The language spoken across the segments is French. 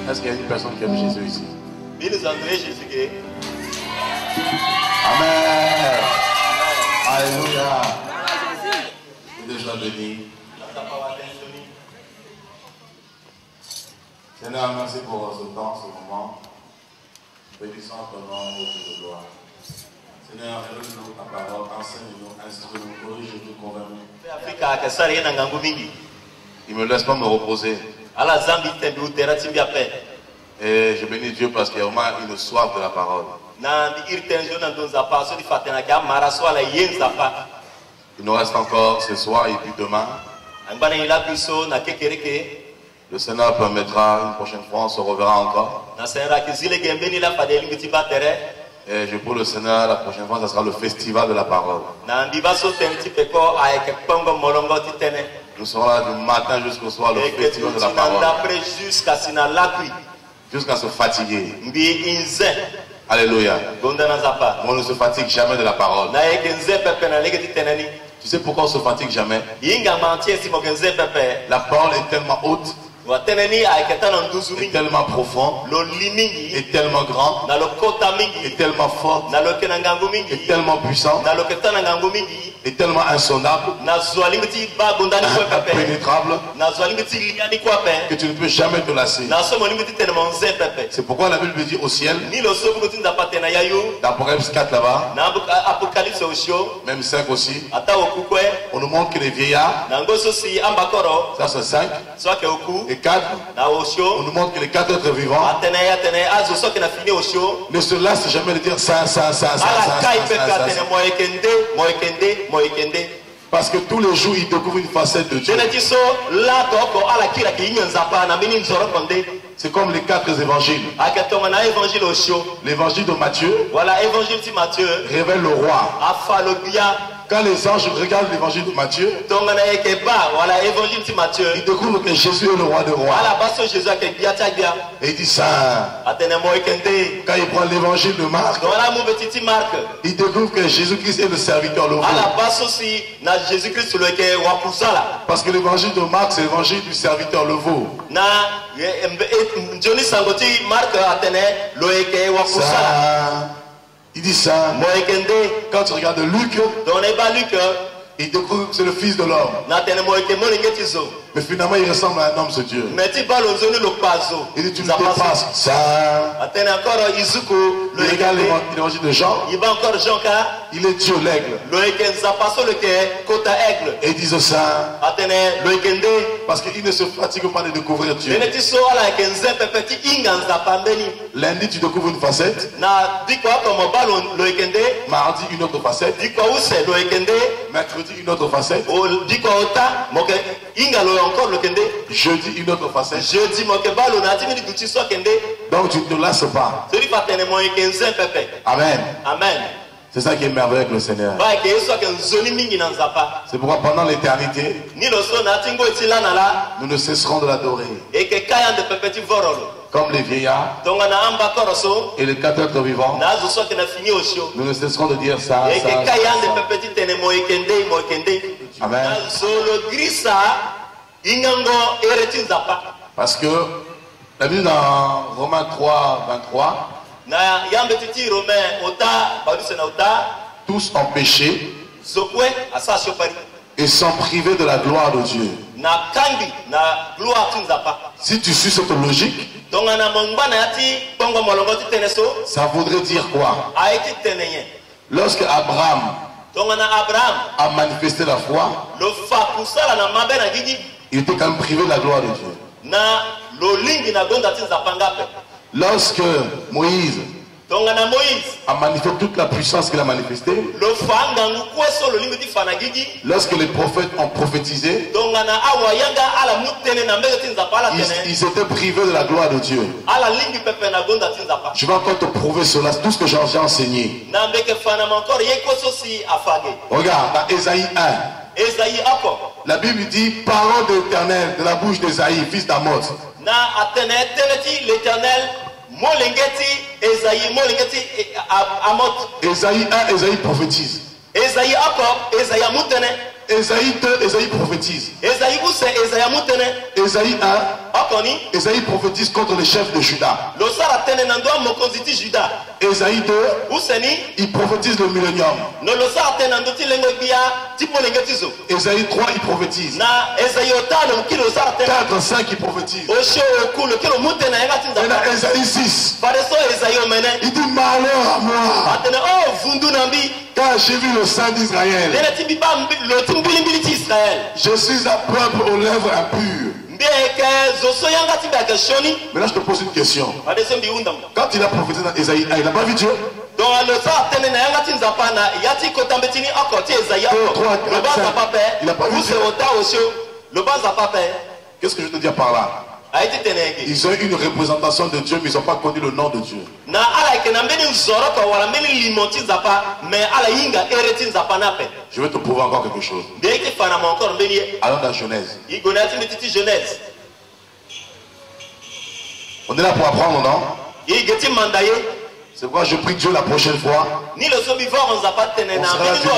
Est-ce qu'il y a une personne qui aime Jésus ici? Amen. Alléluia. Déjà béni. Seigneur, merci pour ce temps, ce moment. Bénissons ton nom de gloire. Seigneur, révèle-nous ta parole, enseigne-nous, instruis-nous, corrige-nous, convainc-nous. Il ne me laisse pas me reposer. Et je bénis Dieu parce qu'il y a vraiment une soif de la parole. Il nous reste encore ce soir et puis demain. Le Seigneur permettra, une prochaine fois, on se reverra encore. Et je prie le Seigneur, la prochaine fois, ce sera le festival de la parole. Nous serons là du matin jusqu'au soir, le festival de la parole. Jusqu'à se fatiguer. Alléluia. On ne se fatigue jamais de la parole. Tu sais pourquoi on ne se fatigue jamais? La parole est tellement haute, est tellement profonde, est tellement grande, est tellement forte, est tellement puissante, est tellement insondable, impénétrable, que tu ne peux jamais te lasser. C'est pourquoi la Bible dit au ciel, dans Apocalypse 4 là-bas, même 5 aussi, on nous montre que les vieillards, ça c'est 5, et 4, on nous montre que les 4 êtres vivants ne se lassent jamais de dire ça. Parce que tous les jours, ils découvrent une facette de Dieu. C'est comme les 4 évangiles. L'évangile de Matthieu révèle le roi. Quand les anges regardent l'évangile de Matthieu, ils découvrent que Jésus est le roi des rois. Et il dit ça. Quand il prend l'évangile de Marc, il découvre que Jésus-Christ est le serviteur le roi. Parce que l'évangile de Marc, c'est l'évangile du serviteur le veau. Il dit ça. Quand tu regardes Luc, il découvre que c'est le fils de l'homme. Mais finalement, il ressemble à un homme, ce Dieu. Il dit, tu me dépasses ça. Il regarde l'évangile de Jean. Il est Dieu, l'aigle. Et ils disent ça. Parce qu'il ne se fatigue pas de découvrir Dieu. Lundi, tu découvres une facette. Mardi, une autre facette. Mercredi, une autre facette. Jeudi, une autre facette. Donc tu ne te lasses pas. Amen. C'est ça qui est merveilleux avec le Seigneur. C'est pourquoi pendant l'éternité, nous ne cesserons de l'adorer. Comme les vieillards et les 4 êtres vivants, nous ne cesserons de dire ça. Amen. Parce que la Bible dans Romains 3, 23, tous ont péché et sont privés de la gloire de Dieu. Si tu suis cette logique, ça voudrait dire quoi? Lorsque Abraham a manifesté la foi, il était quand même privé de la gloire de Dieu. Lorsque Moïse a manifesté toute la puissance qu'il a manifestée, lorsque les prophètes ont prophétisé, ils étaient privés de la gloire de Dieu. Je vais encore te prouver cela, tout ce que j'ai enseigné. Regarde, dans Ésaïe 1, la Bible dit parole de l'Éternel de la bouche d'Ésaïe, fils d'Amos. Ésaïe 1, Ésaïe prophétise. Ésaïe 2, Ésaïe prophétise. Ésaïe 1, Ésaïe prophétise contre les chefs de Juda. Ésaïe 2, il prophétise le millénium. Ésaïe 3, il prophétise. 4, 5, il prophétise. Et Ésaïe 6, il dit malheur à moi, car j'ai vu le sang d'Israël. Je suis un peuple aux lèvres impures. Maintenant je te pose une question. Quand il a prophétisé dans Ésaïe 1, il n'a pas vu Dieu? Il n'a pas vu Dieu. Qu'est-ce que je te dis par là? Ils ont eu une représentation de Dieu, mais ils n'ont pas connu le nom de Dieu. Je vais te prouver encore quelque chose. Allons dans Genèse. On est là pour apprendre, non? C'est pourquoi je prie Dieu la prochaine fois. On sera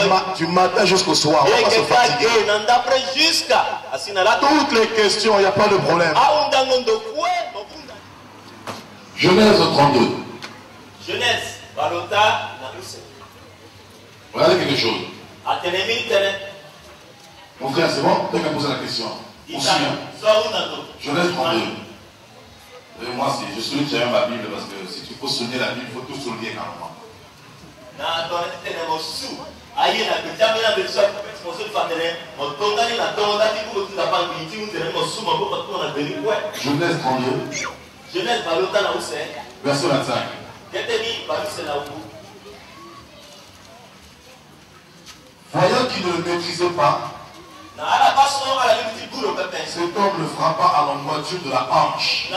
là du matin jusqu'au soir. On va pas se fatiguer. Toutes les questions, il n'y a pas de problème. Genèse 32. Regardez quelque chose. Mon frère, c'est bon? Tu peux poser la question. On suit. Genèse 32. Et moi, je souligne que j'aime ma Bible parce que si tu peux souligner la Bible, il faut tout souligner carrément. Genèse 32. Verset 25. Voyant qu'il ne le maîtrisait pas, cet homme le frappa à l'emboîture de la hanche.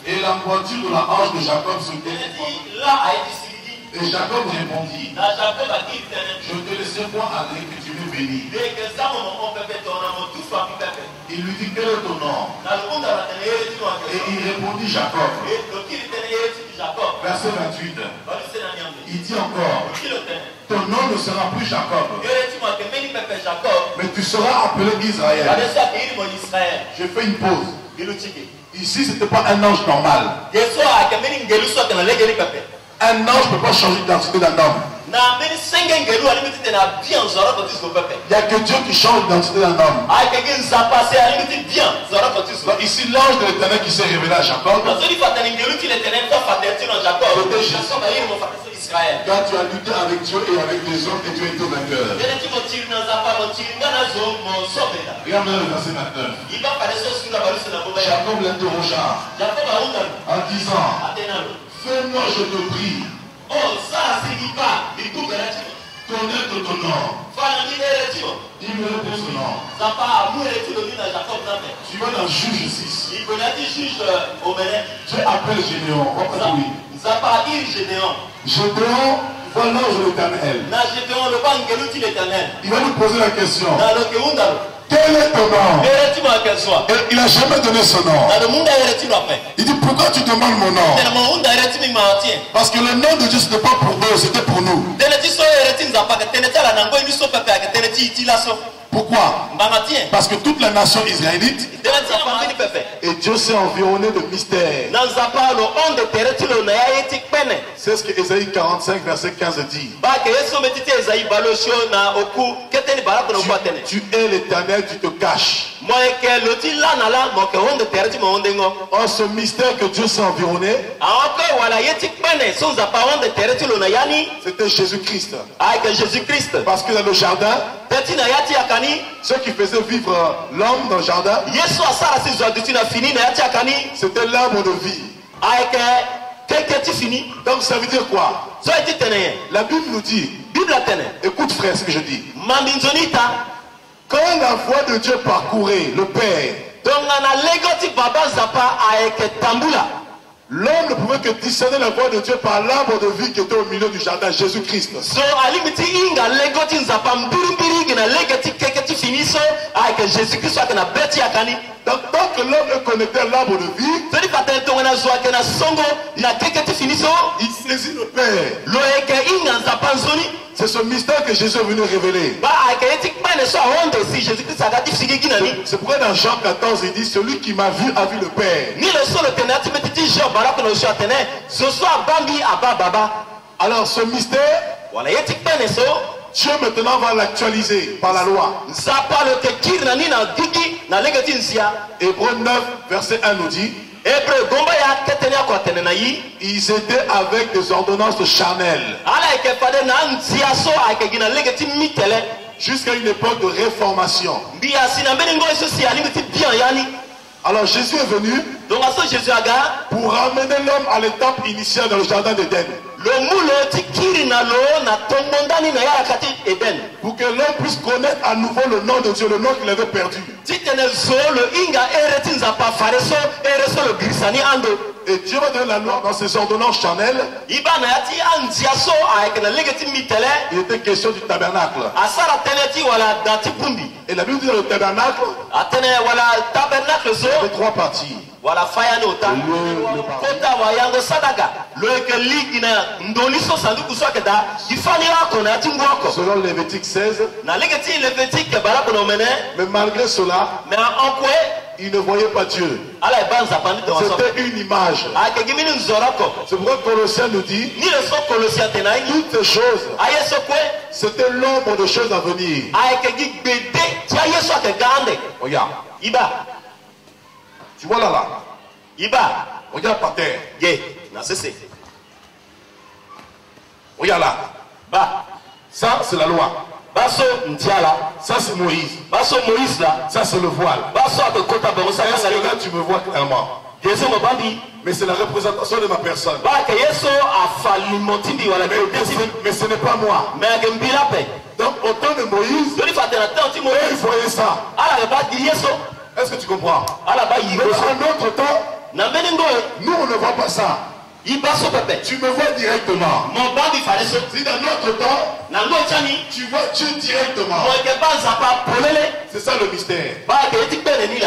Et l'emboîture de la hanche de Jacob se détruisit. Et Jacob répondit, je ne te laisserai point aller que tu me bénis. Il lui dit, quel est ton nom? Et il répondit, Jacob. Verset 28. Il dit encore, ton nom ne sera plus Jacob, mais tu seras appelé Israël. J'ai fait une pause. Ici, ce n'était pas un ange normal. Un ange ne peut pas changer d'identité d'un homme. Il n'y a que Dieu qui change l'identité d'un homme. Ici, l'ange de l'Éternel qui s'est révélé à Jacob. Quand tu as lutté avec Dieu et avec les hommes et tu as été vainqueur. Regarde le verset 29. Jacob l'interrogea en disant, fais-moi, je te prie, connaître ton nom. Il me répond ce nom. Tu vas dans Juge 6. Dieu appelle Gédéon. Gédéon voit l'ange de l'Éternel. Il va lui poser la question. Quel est ton nom? Et il n'a jamais donné son nom. Il dit, pourquoi tu demandes mon nom? Parce que le nom de Dieu, ce n'était pas pour eux, c'était pour nous. Pourquoi? Parce que toute la nation israélite, et Dieu s'est environné de mystères. C'est ce que Ésaïe 45 verset 15 dit. Tu es l'Éternel, tu te caches. Or ce mystère que Dieu s'est environné, c'était Jésus-Christ. Parce que dans le jardin, ceux qui faisaient vivre l'homme dans le jardin, c'était l'arbre de vie. Donc ça veut dire quoi? La Bible nous dit, écoute frère ce que je dis, quand la voix de Dieu parcourait le Père, l'homme ne pouvait que discerner la voix de Dieu par l'arbre de vie qui était au milieu du jardin, Jésus-Christ. Donc tant que l'homme est connecté à l'arbre de vie, il saisit le Père. C'est ce mystère que Jésus est venu révéler. C'est pourquoi dans Jean 14 il dit celui qui m'a vu a vu le Père. Alors ce mystère, Dieu maintenant va l'actualiser par la loi. Hébreux 9 verset 1 nous dit ils étaient avec des ordonnances charnelles jusqu'à une époque de réformation. Alors Jésus est venu pour ramener l'homme à l'étape initiale dans le jardin d'Éden. Pour que l'homme puisse connaître à nouveau le nom de Dieu, le nom qu'il avait perdu. Et Dieu va donner la loi dans ses ordonnances charnelles. Il était question du tabernacle. Et la Bible dit dans le tabernacle, il y avait trois parties. Selon Lévitique 16. Mais malgré cela, il ne voyait pas Dieu. C'était une image. C'est pourquoi Colossiens nous dit toutes ces choses, c'était l'ombre de choses à venir. Regarde. Tu vois là. Regarde par terre. Regarde là. Ça c'est la loi. Ça c'est Moïse. Ça c'est le voile. Est-ce que là tu me vois clairement? Mais c'est la représentation de ma personne. Mais ce n'est pas moi. Donc au temps de Moïse, il voyait ça. Est-ce que tu comprends? Mais en notre temps, nous on ne voit pas ça. Tu me vois directement. Si dans notre temps, tu vois Dieu directement. C'est ça le mystère.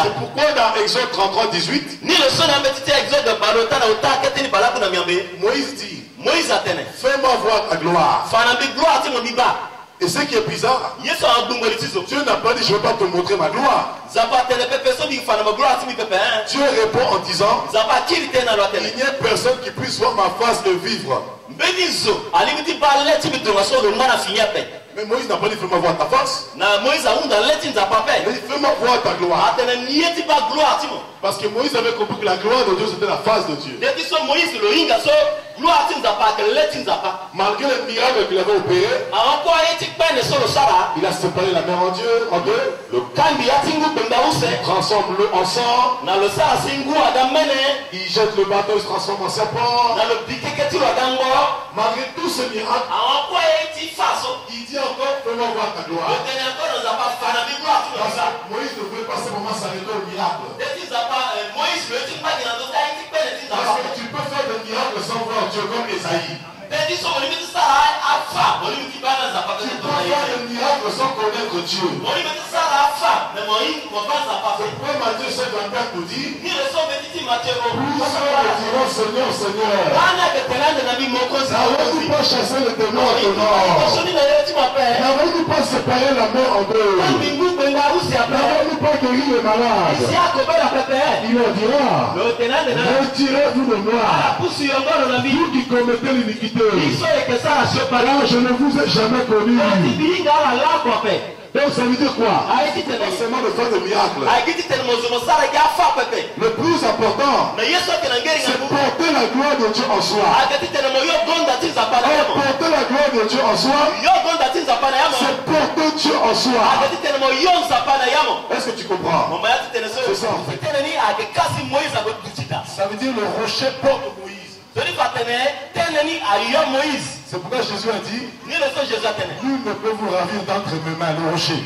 C'est pourquoi dans Exode 33, 18, Moïse dit, fais-moi voir ta gloire. Et ce qui est bizarre, Dieu n'a pas dit je ne vais pas te montrer ma gloire. Dieu répond en disant il n'y a personne qui puisse voir ma face et vivre. Mais Moïse n'a pas dit fais-moi voir ta face. Il dit fais-moi voir ta gloire. Parce que Moïse avait compris que la gloire de Dieu c'était la face de Dieu. Malgré les miracles qu'il avait opérés, il a séparé la mer en deux. Il transforme l'eau en sang. Il jette le bateau, il se transforme en serpent. Malgré tous ces miracles, il dit encore fais-moi voir ta gloire. Moïse ne voulait pas simplement s'arrêter au miracle. Parce que tu peux faire des miracles sans voir Dieu comme Esaïe. Tu peux faire des miracles sans connaître Dieu. Pourquoi Matthieu 7,24 nous dit plusieurs diront Seigneur, Seigneur, n'avons-nous pas chassé le démon en ton nom? N'avons-nous pas séparé la mer en deux? N'avons-nous pas guéri les malades? Il leur dira retirez-vous de moi, vous qui commettez l'iniquité, car je ne vous ai jamais connu. Donc ça veut dire quoi? Pas seulement de faire des miracles. Le plus important, c'est porter la gloire de Dieu en soi. Porter la gloire de Dieu en soi, c'est porter Dieu en soi. Est-ce que tu comprends? C'est ça en fait. Ça veut dire le rocher porte Moïse. C'est pourquoi Jésus a dit nul ne peut vous ravir d'entre mes mains, le rocher.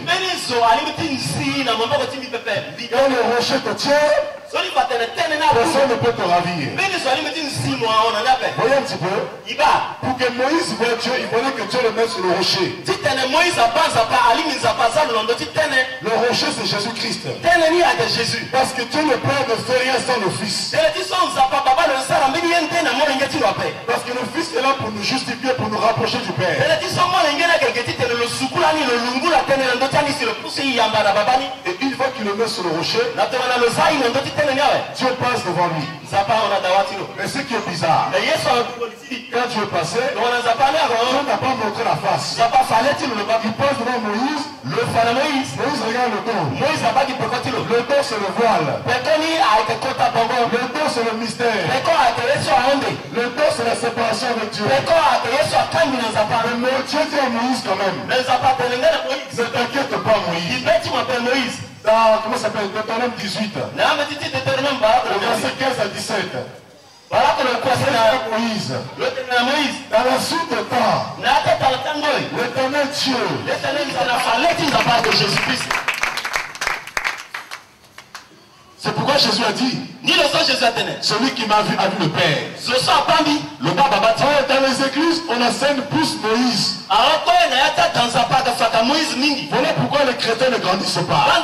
Quand le rocher te tient, personne ne peut te ravir. Voyez un petit peu. Pour que Moïse voie Dieu, il fallait que Dieu le mette sur le rocher. Le rocher c'est Jésus-Christ. Parce que Dieu le Père ne fait rien sans le Fils. Parce que le Fils est là pour nous justifier, pour nous rapprocher du Père. Et une fois qu'il le met sur le rocher, Dieu passe devant lui. Mais ce qui est bizarre, quand Dieu passait, Dieu n'a pas montré la face. Il passe devant Moïse. Moïse regarde le dos. Le dos c'est le voile. Le dos c'est le mystère. Le dos c'est la séparation avec Dieu. Mais Dieu dit à Moïse quand même. Ne t'inquiète pas Moïse. Dans, comment ça s'appelle, Deutéronome 18. Verset 15 à 17. Moïse. Dans la suite de temps, l'Éternel Dieu, c'est pourquoi Jésus a dit, celui qui m'a vu a vu le Père. Dans les églises, on enseigne plus Moïse. Voilà pourquoi les chrétiens ne grandissent pas. Voilà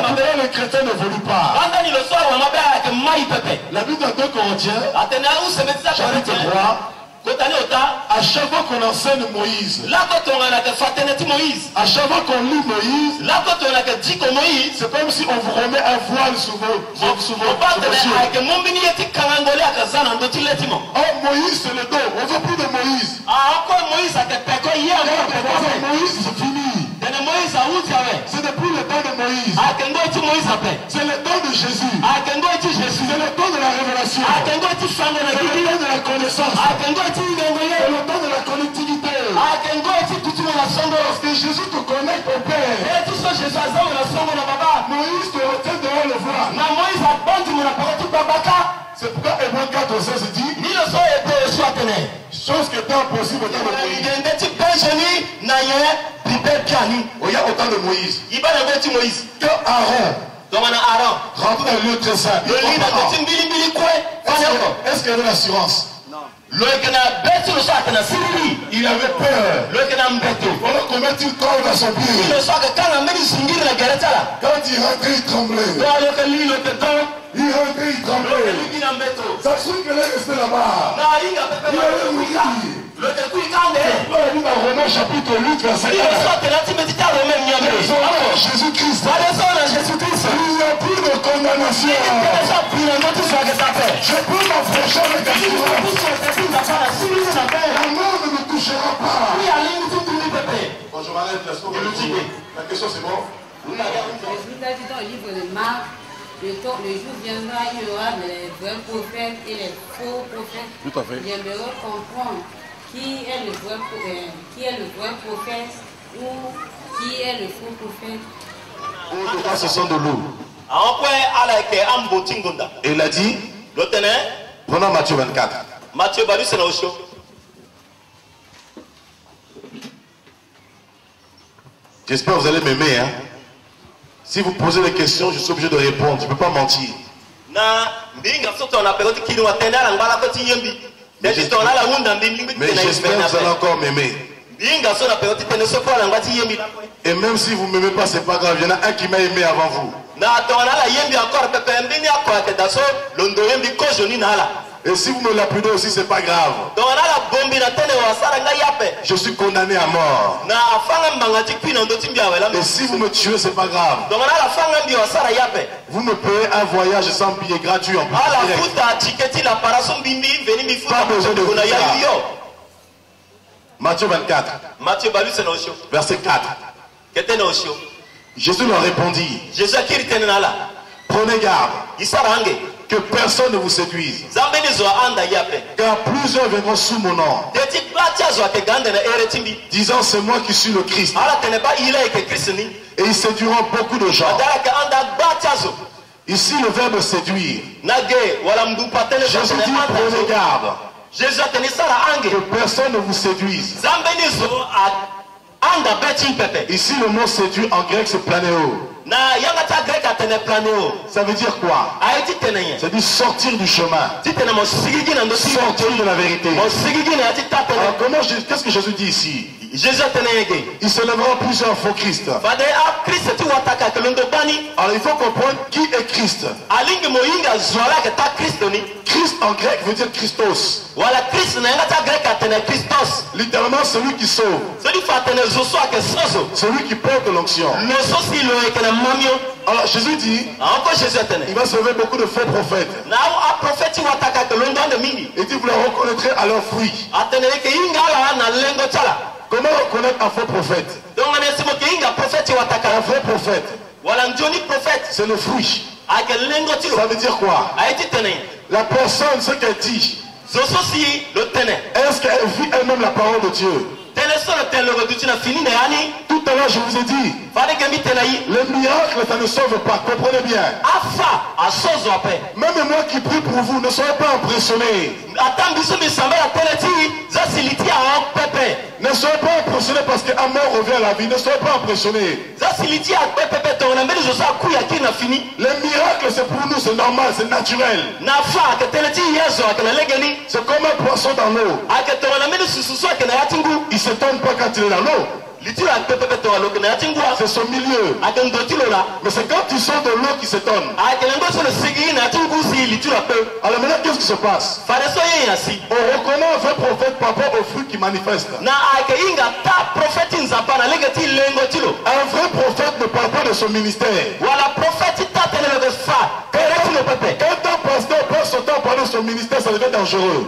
pourquoi les chrétiens n'évoluent pas. La Bible dans 2 Corinthiens, chapitre 3, à chaque fois qu'on enseigne Moïse, à chaque fois qu'on lit Moïse, c'est comme si on vous remet un voile sur vos yeux. Oh, Moïse c'est le dos, on veut plus de Moïse. Moïse c'est fini. C'est depuis le temps de Moïse. C'est le temps de Jésus. C'est le temps de la révélation. C'est le temps de la connaissance. C'est le temps de la connectivité. Parce que Jésus te connecte au Père. Moïse te retient devant le voile. C'est pourquoi Hébreux 4 au 16 dit, chose qui était impossible au temps de Moïse. Il y a autant de Moïse. Que Aaron rentre dans le lieu très saint. Est-ce qu'il y avait l'assurance? Il avait peur. Voilà combien il colle dans son pied. Quand il rentrait, il tremblait. Il rentrait, il tremblait. Ça se trouve qu'il est resté là-bas. Il avait mourir. Dans Romains chapitre 8, verset 1. Jésus-Christ. Il n'y a plus de condamnation. Je peux m'approcher avec la mort ne me touchera pas. Bon, je m'arrête là. La question c'est bon. Jésus a dit dans le livre de Marc, le jour viendra, il y aura les vrais prophètes et les faux prophètes. Tout à fait. Ils aimeront comprendre qui est le vrai prophète ou qui est le faux prophète. Ce sont de l'eau. Et il a dit, prenons Matthieu 24. J'espère que vous allez m'aimer. Hein? Si vous posez des questions, je suis obligé de répondre. Je ne peux pas mentir. Mais j'espère que vous allez encore m'aimer. Et même si vous ne m'aimez pas, c'est pas grave. Il y en a un qui m'a aimé avant vous. Et si vous me l'appelez aussi, c'est pas grave. Je suis condamné à mort. Et si vous me tuez, c'est pas grave. Vous me payez un voyage sans billet gratuit en plus. Pas besoin de vous faire. Matthieu 24. Verset 4. Jésus leur répondit. Prenez garde que personne ne vous séduise. Car plusieurs viendront sous mon nom, disant c'est moi qui suis le Christ. Et ils séduiront beaucoup de gens. Ici le verbe séduire. Jésus dit prenez garde que personne ne vous séduise. Ici le mot séduire en grec c'est planéo. Ça veut dire quoi? Ça veut dire sortir du chemin, sortir de la vérité. Alors qu'est-ce que Jésus dit ici? Il se lèvera plusieurs faux Christ. Alors il faut comprendre qui est Christ. Christ en grec veut dire Christos. Littéralement celui qui sauve. Celui qui porte l'onction. Alors Jésus dit, il va sauver beaucoup de faux prophètes. Il dit, vous les reconnaîtrez à leurs fruits. Comment reconnaître un faux prophète? Un vrai prophète, c'est le fruit. Ça veut dire quoi? La personne, ce qu'elle dit, est-ce qu'elle vit elle-même la parole de Dieu? Tout à l'heure je vous ai dit, le miracle ça ne sauve pas, comprenez bien. Même moi qui prie pour vous, ne soyez pas impressionnés. Ne soyez pas impressionnés parce qu'un mort revient à la vie, ne soyez pas impressionnés. Le miracle c'est pour nous, c'est normal, c'est naturel. C'est comme un poisson dans l'eau. Il ne s'étonne pas quand il est dans l'eau. C'est son milieu. Mais c'est quand tu sors de l'eau qu'il s'étonne. Alors maintenant qu'est-ce qui se passe? On reconnaît un vrai prophète par rapport aux fruits qu'il manifeste. Un vrai prophète ne parle pas de son ministère. Quand un pasteur passe son temps à parler de son ministère, ça devient dangereux.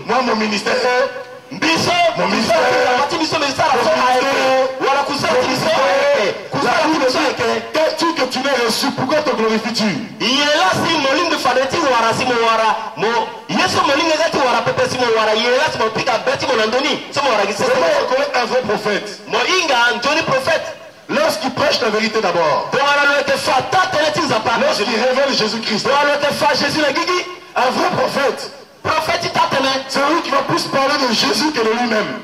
Moi mon ministère tout que tu n'as reçu, pourquoi te glorifies-tu? Comment reconnaître un vrai prophète? Lorsqu'il prêche la vérité d'abord, lorsqu'il révèle Jésus-Christ, un vrai prophète, c'est lui qui va plus parler de Jésus que de lui-même.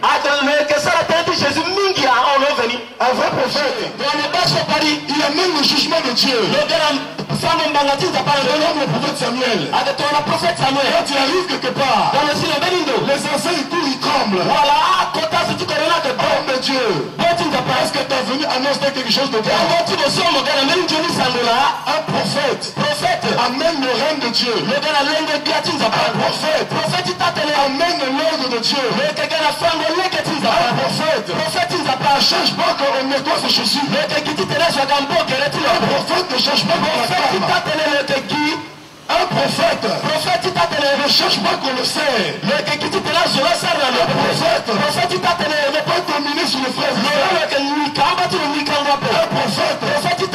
Un vrai prophète, il amène le jugement de Dieu. Le prophète Samuel, quand il arrive quelque part, les anciens ils courent, ils tremblent. Homme de Dieu, est-ce que tu es venu annoncer quelque chose de bon? Un prophète amène le règne de Dieu. Un prophète amène l'ordre de Dieu. Un prophète ne change pas quand on nettoie ses chaussures. Un prophète ne change pas quand on femme. Un prophète ne cherche pas qu'on le sait. Un prophète ne pas dominer sur les frères. Un prophète ne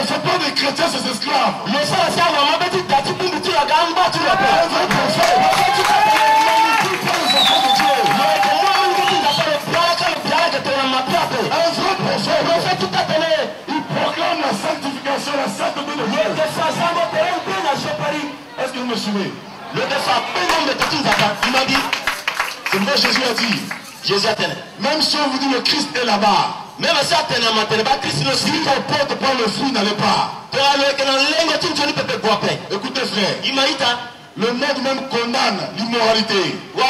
fait pas des chrétiens ses esclaves. Un vrai prophète, il proclame la sanctification, la sainteté de Dieu. Est-ce que vous me suivez? C'est vrai, Jésus a dit. Même si on vous dit le Christ est là-bas, si on porte pas le fruit, n'allez pas. Écoutez frère, le monde même condamne l'immoralité. À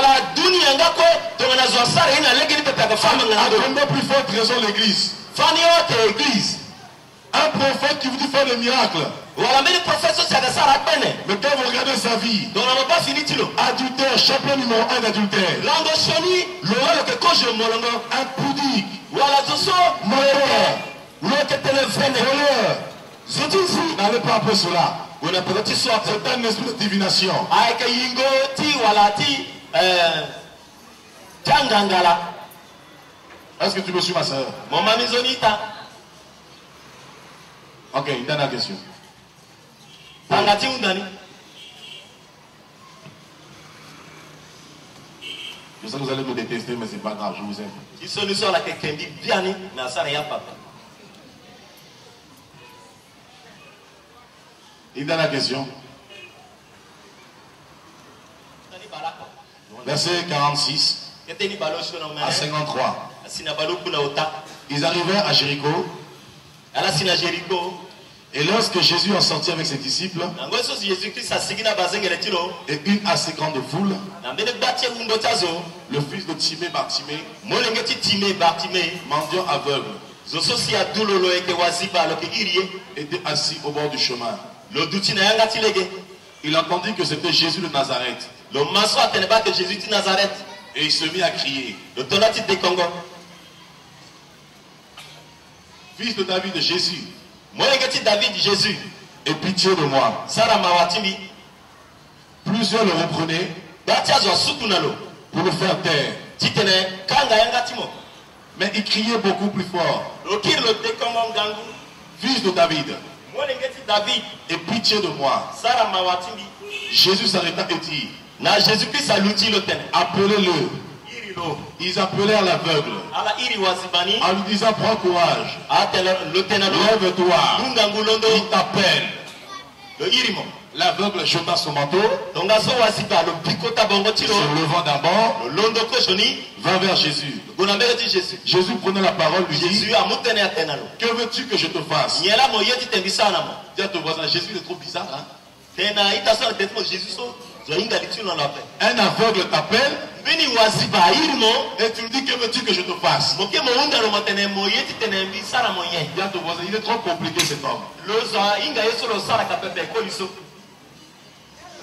combien plus forte raison l'église? Un prophète qui vous dit faire des miracles. Mais quand vous regardez sa vie, adultère, champion numéro 1 d'adultère, impudique, n'allez pas après cela. C'est un esprit de divination. Est-ce que tu me suis, ma soeur? Ok, une dernière question. Je sais que vous allez me détester, mais c'est pas grave, je vous aime. Une dernière question. Verset 46 à 53. Ils arrivaient à Jéricho. Et lorsque Jésus en sortit avec ses disciples, et une assez grande foule, le fils de Timée, Bartimée, mendiant aveugle, était assis au bord du chemin. Il entendit que c'était Jésus de Nazareth. Et il se mit à crier. Fils de David, de Jésus. Aie pitié de moi. Plusieurs le reprenaient pour le faire taire. Mais il criait beaucoup plus fort. Fils de David, aie pitié de moi. Jésus s'arrêta et dit, appelez-le. Ils appelèrent l'aveugle en lui disant, prends courage, lève-toi, il t'appelle. L'aveugle jeta son manteau, se levant d'un bord, vint vers Jésus. Jésus prenait la parole, lui dit, que veux-tu que je te fasse? Dis à ton voisin, Jésus est trop bizarre, hein? Un aveugle t'appelle et tu me dis, que veux-tu que je te fasse? Dis à ton voisin, il est trop compliqué cet homme.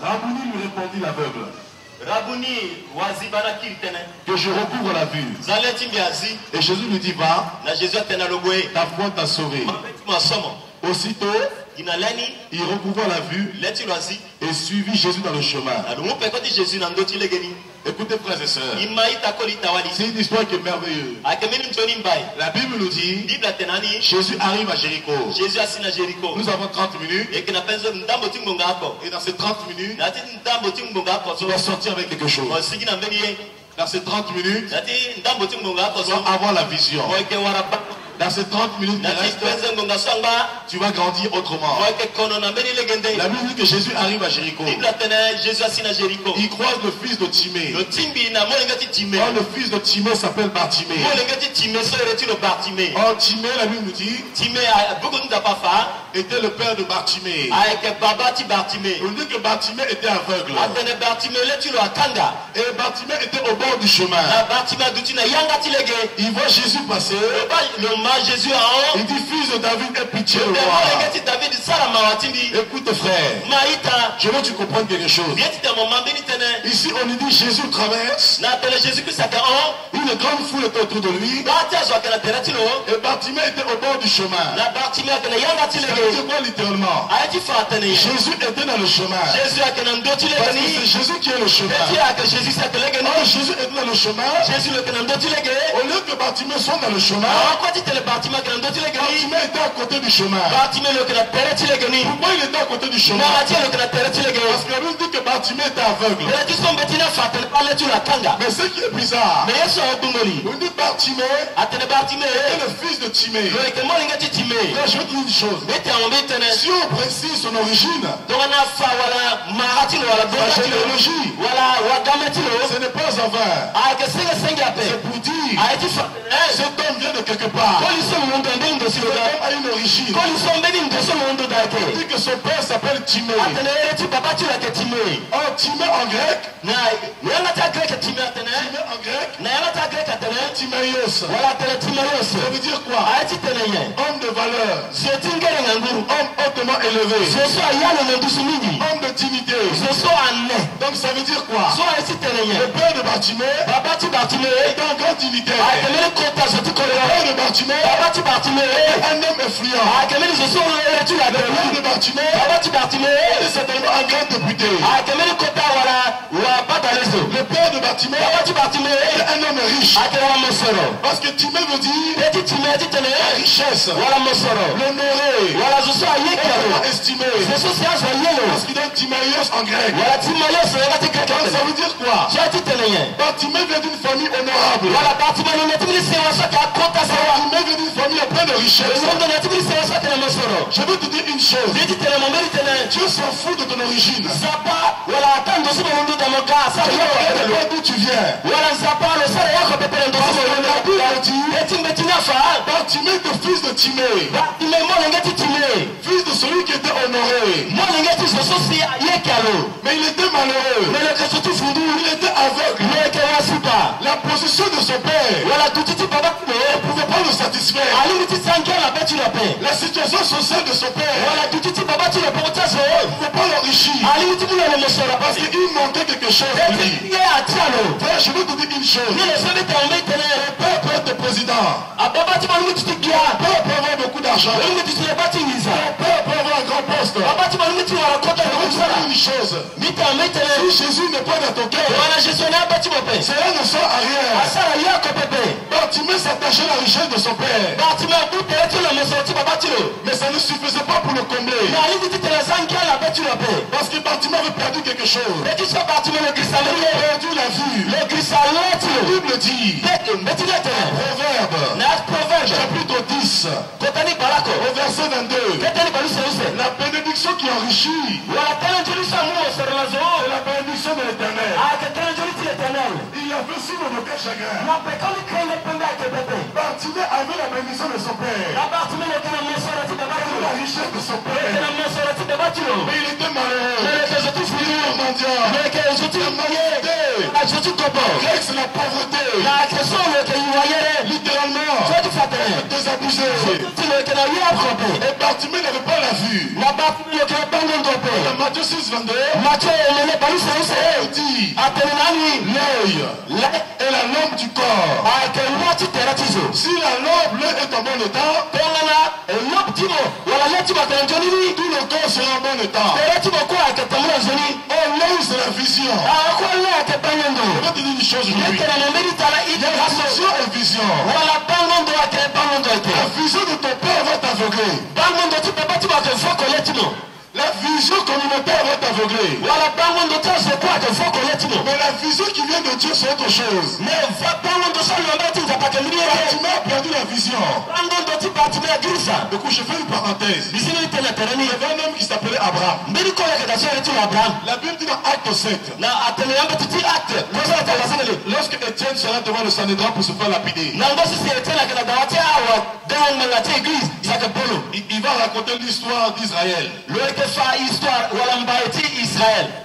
Rabouni lui répondit l'aveugle, que je recouvre la vue. Et Jésus lui dit, va, ta foi t'a sauvé. Aussitôt, il recouvra la vue et suivit Jésus dans le chemin. Écoutez, frères et sœurs, c'est une histoire qui est merveilleuse. La Bible nous dit, Jésus arrive à Jéricho. Nous avons 30 minutes. Et dans ces 30 minutes, tu vas sortir avec quelque chose. Dans ces 30 minutes, tu vas avoir la vision. Dans ces 30 minutes qui restent, tu vas grandir autrement. La Bible dit que Jésus arrive à Jéricho. Il croise le fils de Timée. Or, le fils de Timée s'appelle Bartimée. Or, Timée, la Bible nous dit, était le père de Bartimée. On dit que Bartimée était aveugle. Et Bartimée était au bord du chemin. Il voit Jésus passer. Il dit, fils de David, aie pitié de moi. Écoute frère, je veux que tu comprennes quelque chose. Ici on nous dit Jésus traverse. Une grande foule était autour de lui. Et Bartimée était au bord du chemin. C'est quoi littéralement? Jésus était dans le chemin. Parce que c'est Jésus qui est le chemin. Jésus était dans le chemin. Au lieu que Bartimée soit dans le chemin, Bartimée était à côté du chemin. Pourquoi il était à côté du chemin? Parce que la Bible dit que Bartimée était aveugle. Mais ce qui est bizarre, on dit Bartimée était le fils de Timée. Là, je vais te dire une chose. Si on précise son origine, sa généalogie, ce n'est pas en vain. C'est pour dire, cet homme vient de quelque part. Cet homme a une origine. On dit que son père s'appelle Timée. Or, Timée en grec, Timaeus. Ça veut dire quoi? Homme de valeur. Homme hautement élevé. Homme de dignité. Donc ça veut dire quoi? Le père de Bartimée est un grand dignitaire. Le père de Bartimée est un homme influent. Le père de Bartimée est certainement un grand député. Le père de Bartimée est un homme riche. Parce que Timée veut dire la richesse, l'honoré, estimé. Parce qu'il est Timaeus en grec. Donc ça veut dire quoi? Bartimée vient d'une famille honorable. Bartimée vient d'une famille pleine de richesse. Je veux te dire une chose. Dieu s'en fout de ton origine. D'où tu viens. Bartimée est fils de Timée. Fils de son Mais il était malheureux. Il était aveugle. La position de son père ne pouvait pas le satisfaire. La situation sociale de son père ne pouvait pas l'enrichir. Parce qu'il manquait quelque chose. Frère, je veux te dire une chose. Ton père peut être président. Ton père peut avoir beaucoup d'argent. Ton père peut avoir un grand poste. Je veux te dire une chose. Si Jésus n'est pas dans ton cœur, cela ne sert à rien. Bartimée s'attachait à la richesse de son père. Mais ça ne suffisait pas pour le combler. Parce que Bartimée avait perdu quelque chose. Il avait perdu la vue. La Bible dit, Proverbe, chapitre 10, au verset 22, la bénédiction qui enrichit, c'est la bénédiction de l'Éternel. Il avait su le cœur chagrin. Bartimée avait la bénédiction de son père. La richesse de son père. Mais il était malheureux. C'est la pauvreté. Littéralement. Désabusé. Et Bartimée n'avait pas la vue. Dans Matthieu 6, 22, il dit l'œil est la lampe du corps. Si la lampe est en bon état, tout le corps sera en bon état. L'œil c'est la vision. Je vais te dire une chose aujourd'hui. Il y a vision et vision. La vision de ton père va t'aveugler. La vision communautaire va t'aveugler. Mais la vision qui vient de Dieu c'est autre chose. Tu m'as perdu la vision. Du coup je fais une parenthèse. Il y avait un homme qui s'appelait Abraham. La Bible dit dans Acte 7. Lorsque Étienne sera devant le Sanhédrin pour se faire lapider, il va raconter l'histoire d'Israël.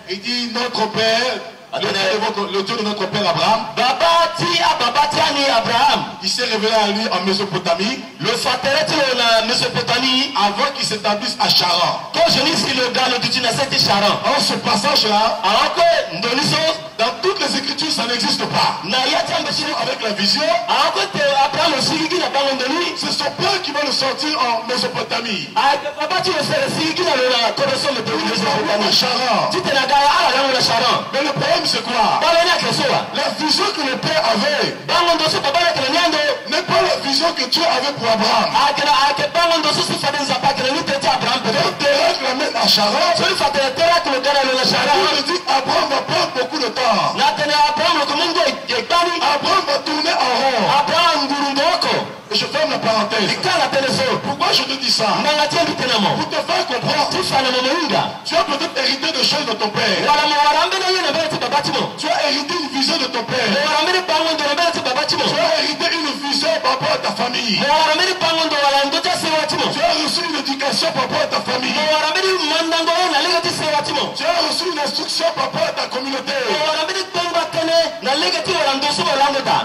Il dit notre père, le Dieu de notre père Abraham, il s'est révélé à lui en Mésopotamie, avant qu'il s'établisse à Charan. En ce passage-là, dans toutes les écritures, ça n'existe pas. Avec la vision, c'est son père qui va le sortir en Mésopotamie. Mais le problème c'est quoi? La vision que le père avait n'est pas la vision que Dieu avait pour Abraham. Quand Térak l'amène à Charan, il dit Abraham va prendre beaucoup de temps. Abraham va tourner en rond. Et je ferme la parenthèse. Pourquoi je te dis ça? Pour te faire comprendre. Tu as peut-être hérité de choses de ton père. Tu as hérité une vision de ton père. Tu as hérité une vision par rapport à ta famille. Tu as reçu une éducation par rapport à ta famille. Tu as reçu une instruction par rapport à ta communauté.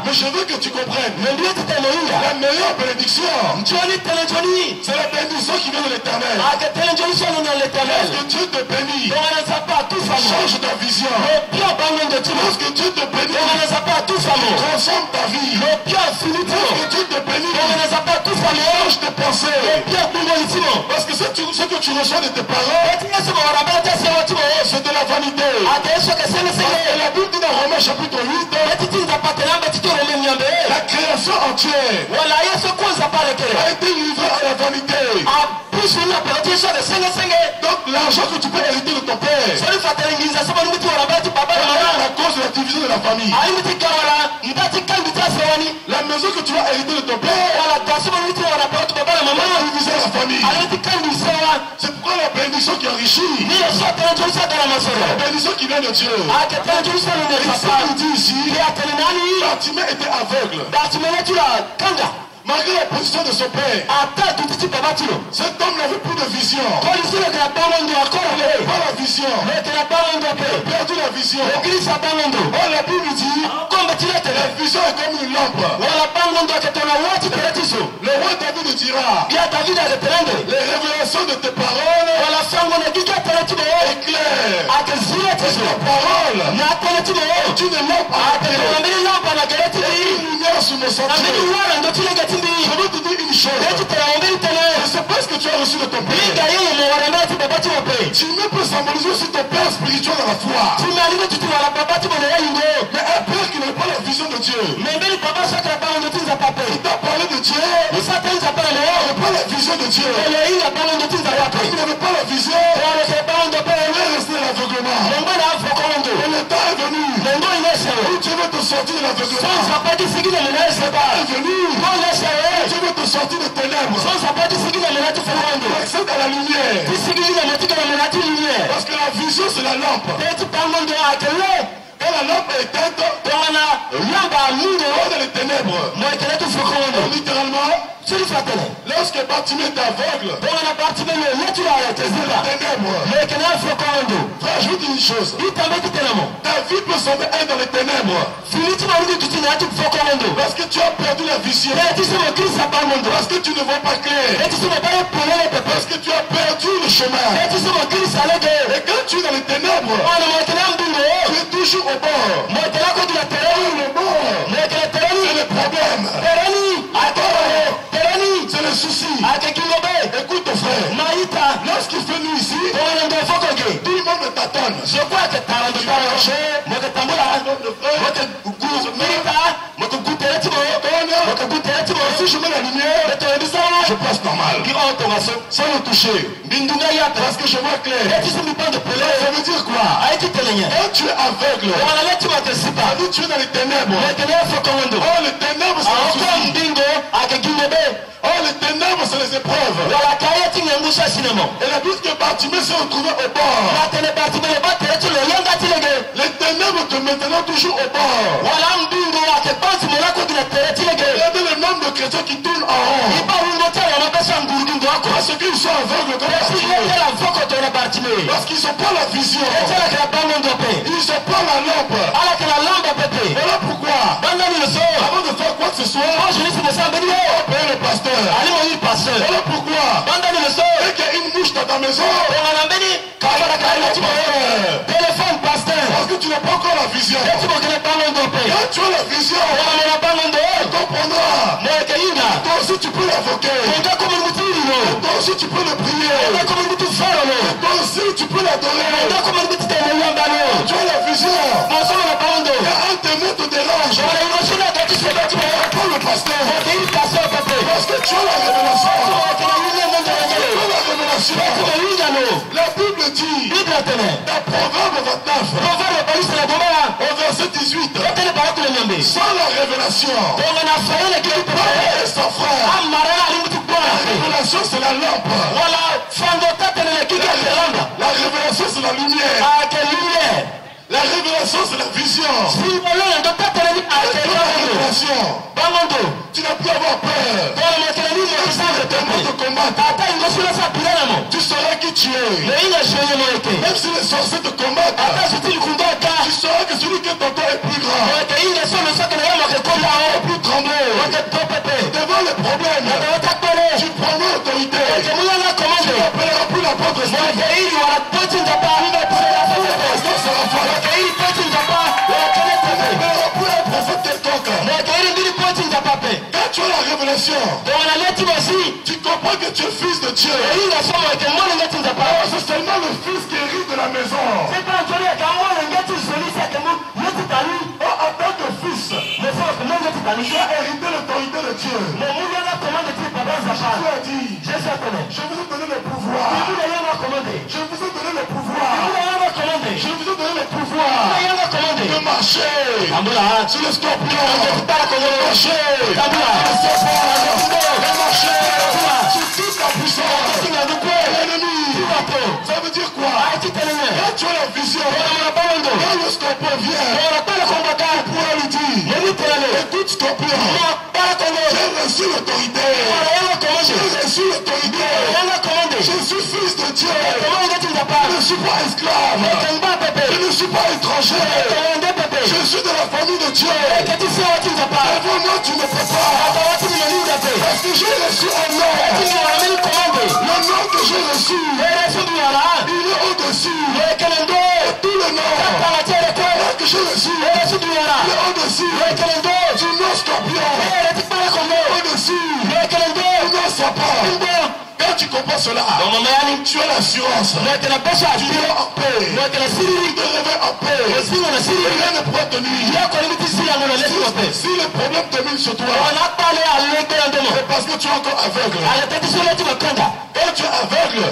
Mais je veux que tu comprennes. La meilleure bénédiction, c'est la bénédiction qui vient de l'Éternel. Lorsque Dieu te bénit, ça change ta vision. Lorsque Dieu te bénit, transforme ta vie. Lorsque Dieu te bénit, change tes pensées. Parce que ce que tu reçois de tes parents, c'est de la vanité. Et la Bible dit dans Romains chapitre 8, la création entière a été livrée à la vanité. Donc l'argent que tu peux hériter de ton père, à cause de la division de la famille. La maison que tu vas hériter de ton père, diviser la famille. C'est pourquoi la bénédiction qui enrichit, la bénédiction qui vient de Dieu. Il dit ici, Bartimée était aveugle. Malgré la position de son père, cet homme n'avait plus de vision. Pas la vision. Perdu la vision. Oh, la Bible dit, la vision est comme une lampe. Le roi David dira, les révélations de tes paroles éclairent. Ta parole est une lampe à une lumière sur mes sentiers. Je veux te dire une chose. Je sais pas ce que tu as reçu de ton père. Tu ne peux symboliser aussi ton père spirituel dans la foi. Mais un père qui n'a pas la vision de Dieu. Il t'a parlé de Dieu. Il n'a pas la vision de Dieu. Il n'avait pas la vision. Il est resté dans l'aveuglement. Et le temps est venu où Dieu veut te sortir de l'aveuglement. Le temps est venu où Dieu veut te sortir de ténèbres. Pour accéder à la lumière. Parce que la vision c'est la lampe. Quand la lampe est éteinte, on est les ténèbres. Littéralement, lorsque Bartimée est aveugle, frère, je vous dis une chose. Ta vie peut sembler être dans les ténèbres. Parce que tu as perdu la vision. Parce que tu ne vois pas clair. Parce que tu as perdu le chemin. Et quand tu es dans les ténèbres, tu es toujours au bord. Le bord, c'est le problème. C'est le souci. Écoute ton frère. Lorsqu'il fait nuit ici, tout le monde t'attend. Si je mets la lumière, je passe normal. Sans le toucher. Parce que je vois clair. Ça veut dire quoi? Quand tu es aveugle, tu es dans les ténèbres. Oh, les ténèbres, c'est le souci. Oh, les ténèbres, c'est les épreuves. Et la Bible que Bartimée s'est retrouvé au bord. Les ténèbres te maintenant toujours au bord. Il y avait le nombre de chrétiens qui tournent en rond. Parce qu'ils sont aveugles comme Bartimée. Parce qu'ils n'ont pas la vision. Ils n'ont pas la lampe. Voilà pourquoi, avant de faire quoi que ce soit, on paye le pasteur. Voilà pourquoi, dès qu'il y a une mouche dans ta maison, téléphone pasteur. Parce que tu n'as pas encore la vision. Quand tu as la vision, tu comprendras. Toi aussi tu peux l'invoquer. Toi aussi tu peux le prier. Toi aussi tu peux l'adorer. Tu as la vision. Et un témoin te dérange. Pas le pasteur. Parce que tu as la révélation. La Bible dit dans Proverbe 29 au verset 18, sans la révélation, sans frère, la révélation c'est la lampe. La révélation c'est la lumière. La révélation c'est la vision. Tu n'as plus à avoir peur. Tu sauras qui tu es. Même si les sorciers te combattent, tu sauras que celui qui est en toi est plus grand. Plus trembler. Devant les problèmes, tu prendras l'autorité. Tu n'appelleras plus l'apôtre. Quand tu as la révélation, tu comprends que tu es fils de Dieu. C'est seulement le fils qui hérite de la maison. En tant que fils, tu as hérité l'autorité de Dieu. Jésus a dit, je vous ai donné le pouvoir. Je vous ai donné le pouvoir. Je vous ai donné le pouvoir de marcher sur le scorpion, de marcher sur toute la puissance de l'ennemi. Ça veut dire quoi? Quand tu as la vision, quand le scorpion vient, tu pourras lui dire, écoute scorpion, j'ai reçu l'autorité. J'ai reçu l'autorité. Je suis fils de de Dieu. Je ne suis pas esclave. Je ne suis pas étranger. Je suis de la famille de Dieu. Avant moi, tu ne peux pas. Parce que j'ai reçu un nom. Le nom que j'ai reçu, il est au-dessus. Tout le nom que j'ai reçu, il est au-dessus. Du nom scorpion. Au-dessus. Du nom serpent. Quand tu comprends cela, tu as l'assurance. Tu es en paix. Tu te réveilles en paix. Rien ne pourra te nuire. Si le problème te mine sur toi, c'est parce que tu es encore aveugle. Quand tu es aveugle,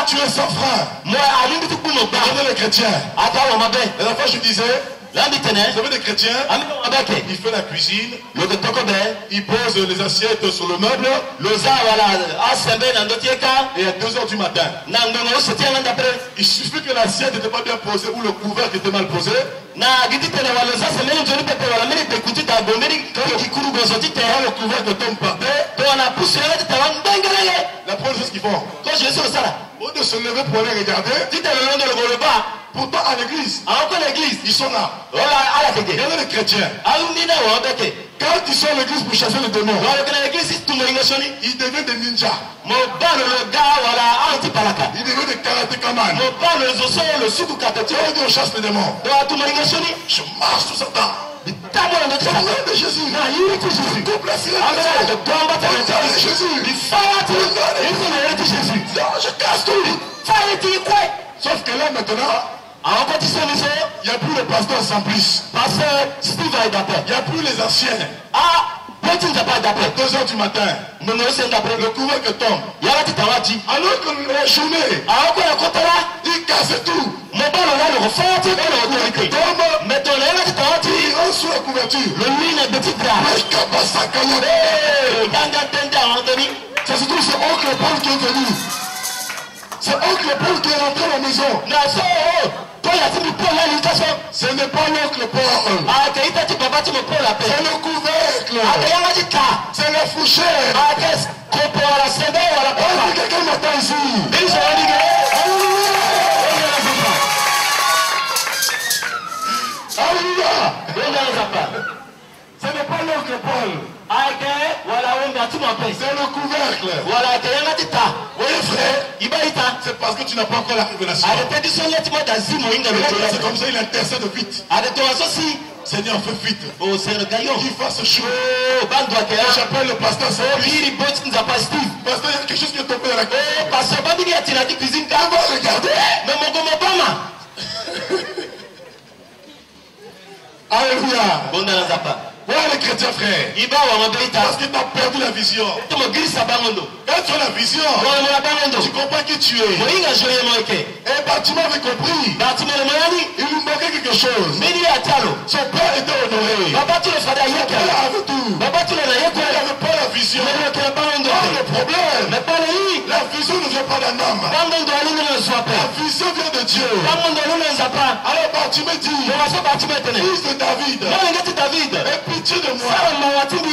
tu es sans frein. Regardez les chrétiens. La dernière fois je disais, vous avez des chrétiens, il fait la cuisine, il pose les assiettes sur le meuble, et à 2 h du matin, il suffit que l'assiette n'était pas bien posée ou le couvercle était mal posé. Quand le couvercle tombe par terre, la première chose qu'ils font, au lieu de se lever pour aller regarder, pourtant à l'église, ils sont là. Regardez les chrétiens. Quand ils sont à l'église pour chasser les démons, ils deviennent des ninjas. Ils deviennent des karatékaman. On chasse les démons. Je marche tout Satan. Au nom de Jésus. Coupe la silence. Jésus. Non, je casse tout. Sauf que là maintenant, il n'y a plus le pasteur Simplice. Il n'y a plus les anciens. À 2 h du matin, le couvercle tombe. Alors que la journée, il casse tout. Il rentre sous la couverture. Ça se trouve, c'est oncle Paul qui est venu. C'est oncle Paul qui est rentré à la maison. Ce n'est pas l'oncle Paul. C'est le couvercle. C'est la fourchette. Quelqu'un m'attend ici. Alléluia. Ce n'est pas l'oncle Paul. C'est le couvercle. Voyez frère, c'est parce que tu n'as pas encore la révélation. C'est comme ça il intercède vite. Seigneur, fais vite. Qu'il fasse chaud. J'appelle le pasteur Steve. Pasteur, il y a quelque chose qui est tombé dans la cuisine. On va regarder. Alléluia. Voilà les chrétiens frères. Parce que tu as perdu la vision. Quand tu as la vision, tu comprends qui tu es. Et Bâtiment avait compris. Il lui manquait quelque chose. Son père était honoré. Son père avait tout. Il n'avait pas la vision. Le problème, la vision ne vient pas d'un homme. La vision vient de Dieu. Alors Bâtiment dit, fils de David, aie pitié de moi.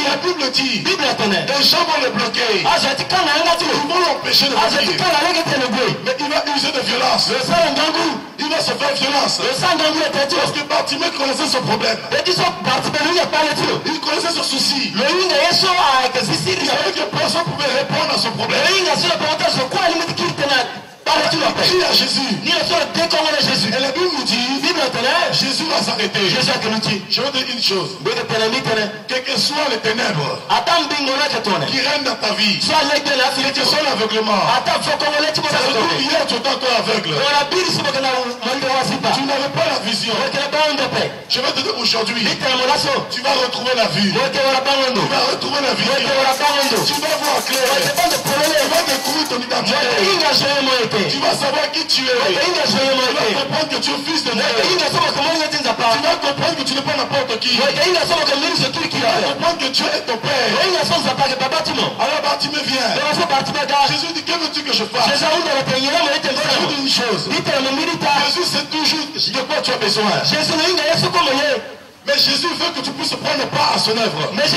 La Bible dit, les gens vont le bloquer. Ils vont l'empêcher de venir. Mais il va user de violence. Il va se faire violence. Parce que Bâtiment connaissait son problème. Il connaissait son souci. Il savait que personne ne pouvait répondre à son problème. Il prie à Jésus. Et la Bible nous dit, Jésus va s'arrêter. Je veux dire une chose. Quelles que soient les ténèbres qui règnent dans ta vie, quel que soit l'aveuglement, ça se trouve hier tu étais encore aveugle. Tu n'avais pas la vision. Je vais te dire aujourd'hui, tu vas retrouver la vue. Tu vas retrouver la vision. Tu vas voir clair. Tu vas découvrir ton identité. Tu vas savoir qui tu es. Tu vas comprendre que tu es fils de Dieu. Tu vas comprendre que tu n'es pas n'importe qui. Tu vas comprendre que Dieu est ton père. Alors Bâtiment vient. Jésus dit, que veux-tu que je fasse? Je veux dire une chose. Jésus sait toujours de quoi tu as besoin. Mais Jésus veut que tu puisses prendre part à son œuvre. Parce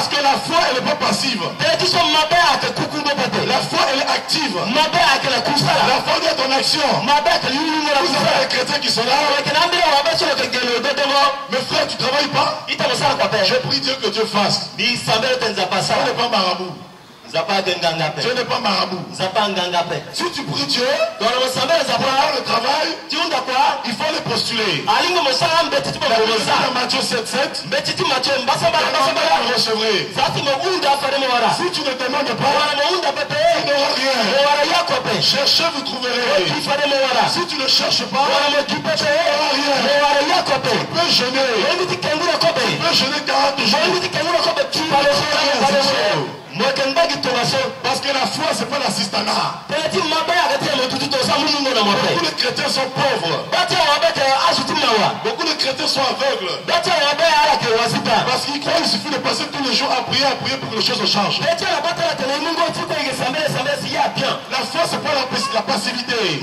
que la foi, elle n'est pas passive. La La foi, elle est active. La foi doit être en action. Vous avez les chrétiens qui sont là. Mais frère, tu ne travailles pas. Je prie Dieu que Dieu fasse. Tu n'es pas marabout. Tu n'es pas marabout. Si tu pries Dieu, pendant le travail, il faut les postuler. Dans Matthieu 7:7, vous recevrez. Si tu ne demandes pas, tu n'auras rien. Cherchez, vous trouverez. Si tu ne cherches pas, tu n'auras rien. Tu peux jeûner. Tu peux jeûner 40 jours. Parce que la foi, c'est pas l'assistanat. Beaucoup de chrétiens sont pauvres. Beaucoup de chrétiens sont aveugles. Parce qu'ils croient qu'il suffit de passer tous les jours à prier pour que les choses changent. La foi, c'est pas la passivité.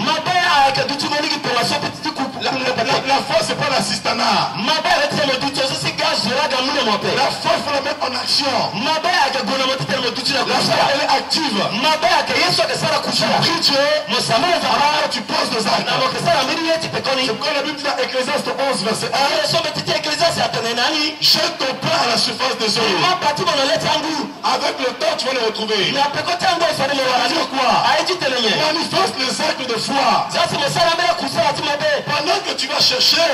La foi, c'est pas l'assistanat. La foi, il faut la mettre en action. La foi, elle est active. Tu pries Dieu, alors tu poses des actes. C'est pourquoi la Bible dit dans Ecclésiaste 11, verset 1, jette ton pain à la surface des eaux. Avec le temps, tu vas le retrouver. Ça veut dire quoi? Manifeste les actes de foi. Pendant que tu vas chercher,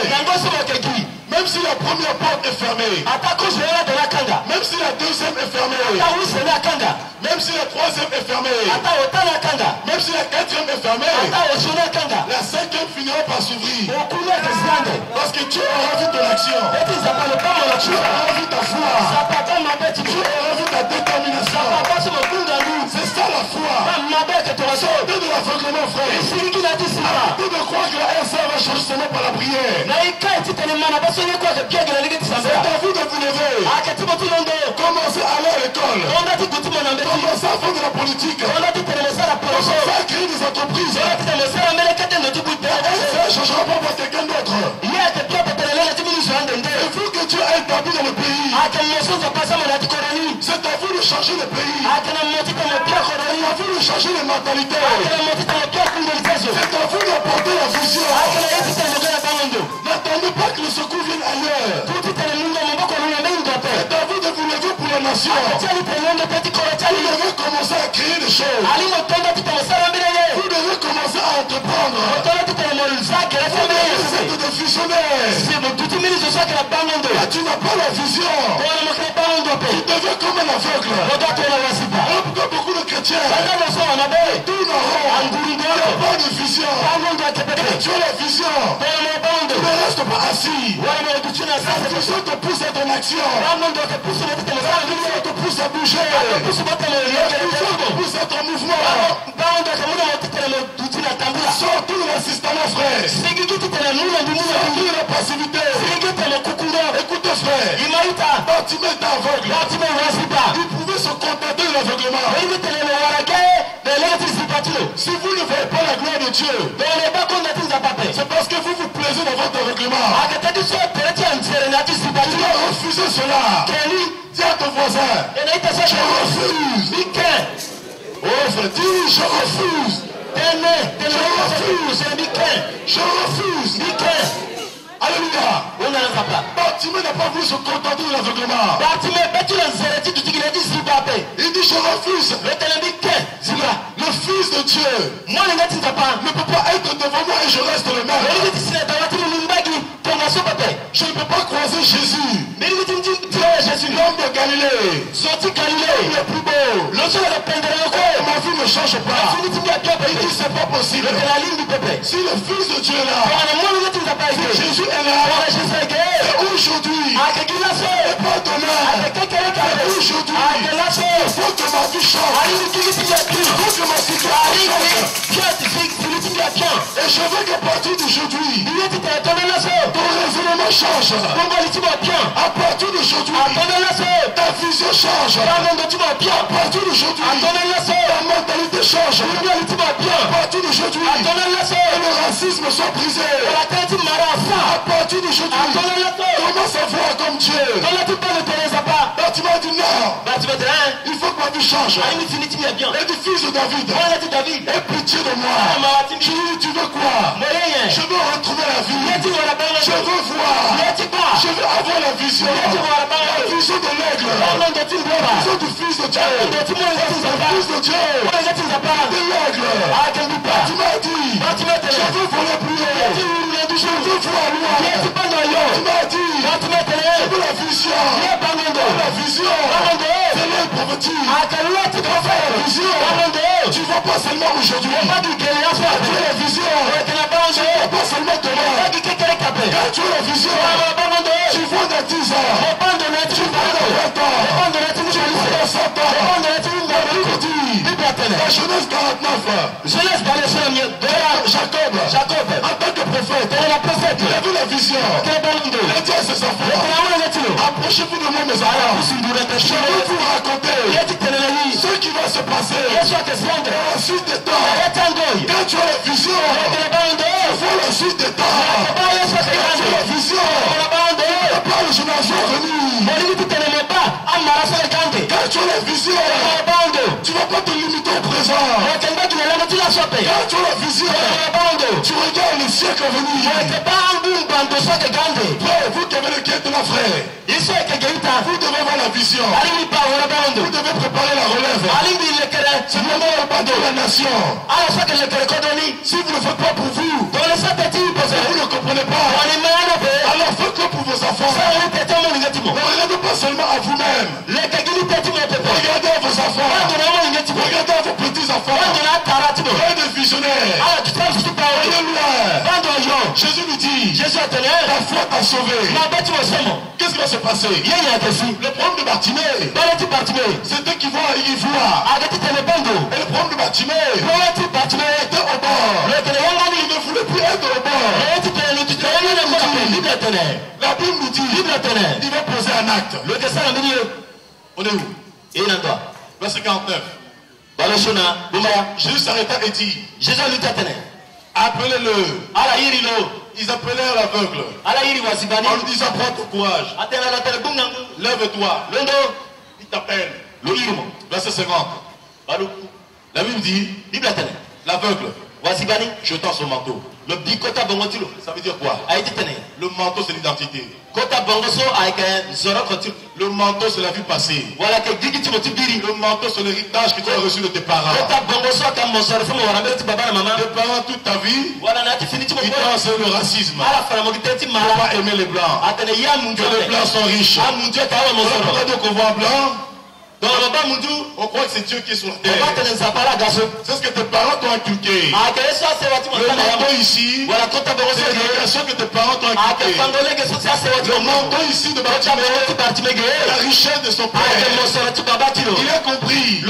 même si la première porte est fermée, même si la deuxième est fermée, même si la troisième est fermée, même si la quatrième est fermée, la cinquième finira par s'ouvrir. Parce que Dieu aura vu ton action. Dieu aura vu ta foi. Dieu aura vu ta détermination. C'est ça la foi. Arrêtez de l'aveuglement, frère. Arrêtez de croire que la RSA va changer seulement par la prière. C'est à vous de vous lever. Commencez à aller à l'école. Commencez à faire de la politique. Commencez à créer des entreprises. Ça ne changera pas pour quelqu'un d'autre. Il faut que Dieu ait établi dans le pays. C'est à vous de changer le pays. C'est à vous de changer les mentalités. C'est à vous d'apporter la vision. N'attendez pas que le secours vienne ailleurs. C'est à vous de vous lever pour la nation. Vous devez commencer à créer des choses. Vous devez commencer à entreprendre. Vous êtes des visionnaires. Tu n'as pas la vision. Tu deviens comme un aveugle. Pourquoi beaucoup de chrétiens tournent en rond? Ils n'ont pas de vision. Tu as la vision. Tu ne restes pas assis. La vision te pousse à ton action. La vision te pousse à bouger. La vision te pousse à ton mouvement. Sortez de l'assistanat, frère. Sortez de la passivité. Écoutez, frère. Bartimée est aveugle. Il pouvait se contenter de l'aveuglement. Si vous ne voyez pas la gloire de Dieu, c'est parce que vous vous plaisez dans votre aveuglement. Tu dois refuser cela. Dis à ton voisin, je refuse. Oh frère, dis, je refuse. Je refuse. Alléluia. Bartimée n'a pas voulu se contenter de l'aveuglement. Il dit, je refuse. Le Fils de Dieu ne peut pas être devant moi et je reste le même. Je ne peux pas croiser Jésus. L'homme de Galilée. Il est plus beau. Ma vie ne change pas. Il dit, c'est pas possible. Si le Fils de Dieu est là, si Jésus est là, c'est aujourd'hui. Et pas demain. C'est aujourd'hui. Il faut que ma vie change. Il faut que ma situation change. Et je veux qu'à partir d'aujourd'hui, ton raisonnement change. À partir d'aujourd'hui, ta vision change. À partir d'aujourd'hui, ta mentalité change. À partir d'aujourd'hui, le racisme soit brisé. À partir d'aujourd'hui, commence à voir comme Dieu. Là, tu m'as dit non. Il faut que ma vie change. Et du fils de David, aie pitié de moi. Je lui dis, tu veux quoi? Je veux retrouver la vie. Je veux voir. Je veux avoir la vision. La vision de l'aigle. La vision du fils de Dieu. Du fils de Dieu. De l'aigle. Tu m'as dit, je veux voler plus haut. Je veux voir loin. Tu m'as dit, je veux la vision. La vision. C'est l'œil prophétique. La vision. Tu ne vois pas seulement aujourd'hui. Tu as la vision. Tu ne vois pas seulement demain. Quand tu as la vision, tu vois dans 10 ans. Tu vois dans 20 ans. Tu vois dans 100 ans. La Genèse 49. Jacob, en tant que prophète, il a vu la vision. Il a dit à ses enfants, approchez-vous de moi, mes enfants. Je vais vous raconter ce qui va se passer à la suite des temps. Quand tu as la vision, il faut la suite des temps. Quand tu as la vision, il n'y a pas de génération venue. Quand tu as la vision, tu ne vas pas te limiter au présent. Quand tu as la vision, tu regardes le siècle à venir. Frère, vous qui avez le quête de la frère, vous devez avoir la vision. Vous devez préparer la relève. C'est le moment d'abandonner la nation. Si vous ne le faites pas pour vous, vous ne comprenez pas. Alors faites-le pour vos enfants. Ne regardez pas seulement à vous-même. Regardez à vos enfants. Regardez à vos petits-enfants. Regardez des visionnaires. Alléluia. Jésus lui dit, ta foi t'a sauvé. Qu'est-ce qui va se passer? Le problème de Bartimée, c'était qu'il voit, il voit. Et le problème de Bartimée était au bord. Il ne voulait plus être au bord. La Bible nous dit, il va poser un acte. On est où? Verset 49. Jésus s'arrêta et dit, appelez-le. Ils appelèrent l'aveugle en lui disant, prends ton courage, lève-toi. Il t'appelle. Verset 50. La Bible dit, l'aveugle jetant son manteau. Ça veut dire quoi? Le manteau, c'est l'identité. Le manteau, c'est la vie passée. Le manteau, c'est l'héritage que tu as reçu de tes parents. Tes parents, toute ta vie, ils t'ont enseigné le racisme. Tu ne pas aimer les blancs. Que les blancs sont riches. Qu'on voit blanc, on croit que c'est Dieu qui est sur la terre. C'est ce que tes parents t'ont inculqué. Le manteau ici, c'est l'éducation que tes parents t'ont inculqué. Le manteau ici de Bartimée, la richesse de son père. Il a compris.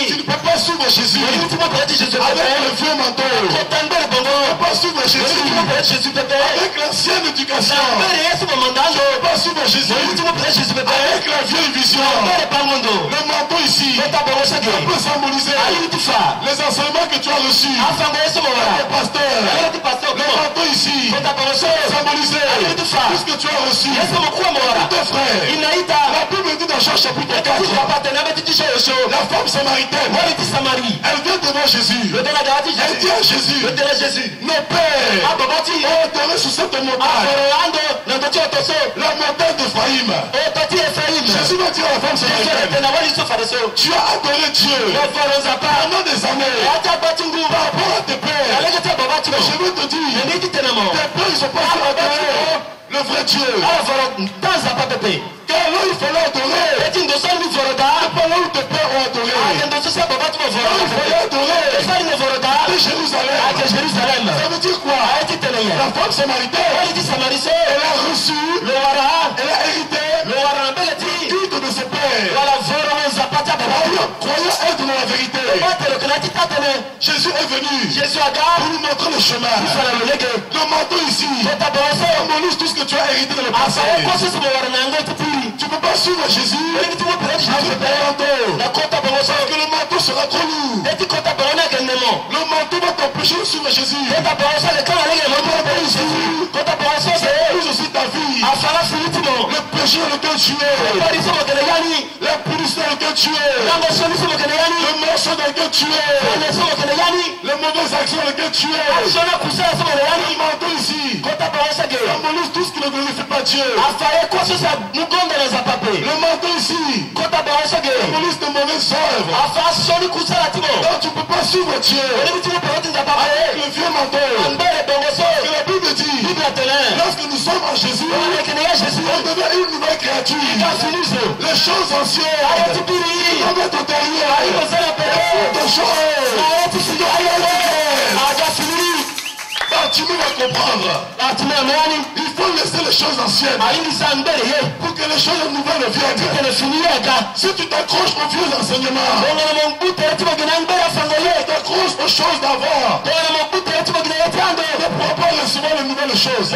Tu ne peux pas suivre Jésus avec le vieux manteau. Tu ne peux pas suivre Jésus avec l'ancienne éducation. Tu ne peux pas suivre Jésus avec la vieille vision. Le manteau ici, ça peut symboliser les enseignements que tu as reçus. Le pasteur, le manteau ici, ça peut symboliser tout ce que tu as reçu. Tes frères, la Bible dit dans Jean chapitre 4, la femme samaritaine, elle vient devant Jésus. Elle dit à Jésus, nos pères ont adoré sur cette montagne, la montagne d'Ephraïm. Jésus va dire à la femme samaritaine, tu as adoré Dieu pendant des années par rapport à tes pères. Mais je veux te dire, tes pères ils ne sont pas adorer le vrai Dieu. Car là il fallait adorer. C'est pas là où tes pères ont adoré. Là il fallait adorer Jérusalem. Ça veut dire quoi? La femme samaritaine, elle a reçu, elle a hérité culte de ses pères. Croyant être dans la vérité. Jésus est venu pour nous montrer le chemin. Le manteau ici symbolise tout ce que tu as hérité dans le passé. Tu ne peux pas suivre Jésus avec le manteau. Parce que le manteau sera trop lourd. Le manteau va t'empêcher de suivre Jésus. Le manteau ici, c'est aussi ta vie. Le péché dans lequel tu es. La punition dans laquelle tu es. Le mensonge dans lequel tu es. Les mauvaises actions dans lesquelles tu es. Le manteau ici. Symbolise tout ce qui ne glorifie pas Dieu. Le manteau ici. Symbolise de mauvaises œuvres. Donc tu ne peux pas suivre Dieu avec le vieux manteau. Que la Bible dit, lorsque nous sommes en Jésus, on devient une nouvelle créature. Les choses anciennes doivent être derrière. Des choses. Tu vas comprendre. Il faut laisser les choses anciennes pour que les choses nouvelles viennent. Si tu t'accroches aux vieux enseignements, tu t'accroches aux choses d'avant, ne pourras pas recevoir les nouvelles choses.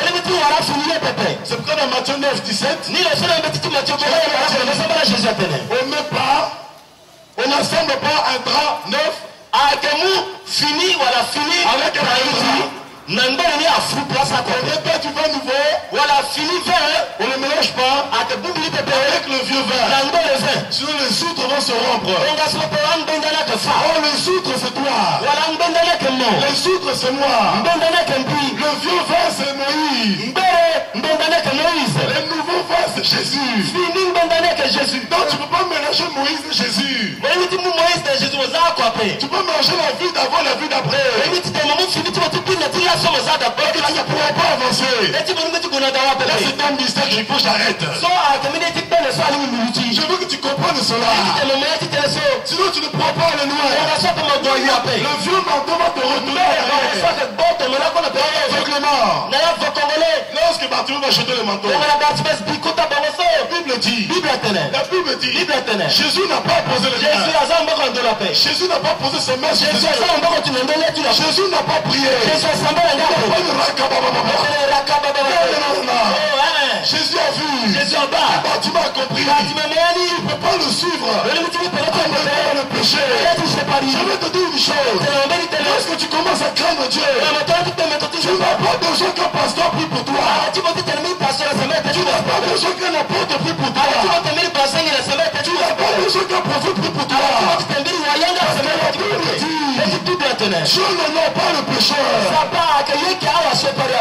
C'est pourquoi dans Matthieu 9, 17, on ne met pas, on n'assemble pas un drap neuf avec un drap. Répète du vin nouveau. On ne mélange pas avec le vieux vin. Sinon les outres vont se rompre. Oh, les outres c'est toi. Les outres c'est moi. Le vieux vin c'est Moïse. Les nouveaux vins c'est Jésus. Donc tu ne peux pas mélanger Moïse et Jésus. Tu peux mélanger la vie d'avant et la vie d'après. Tu ne pourras pas avancer. Là c'est un mystère qu'il faut que j'arrête. Je veux que tu comprennes cela. Sinon tu ne pourras pas aller loin. Le vieux manteau va te retourner. Lorsque Barthélemy va jeter le manteau, la Bible dit, Jésus n'a pas posé les mains. Jésus n'a pas posé ses mains sur les. Jésus n'a pas prié. Jésus a vu. Tu m'as compris. Tu ne peux pas le suivre. Le péché. Je vais te dire une chose. Lorsque tu commences à craindre Dieu, tu n'as pas besoin qu'un pasteur prie pour toi. Tu n'as pas besoin qu'un apôtre prie pour toi. Tu n'as pas besoin qu'un prophète prie pour toi. Dieu n'honore pas le pécheur.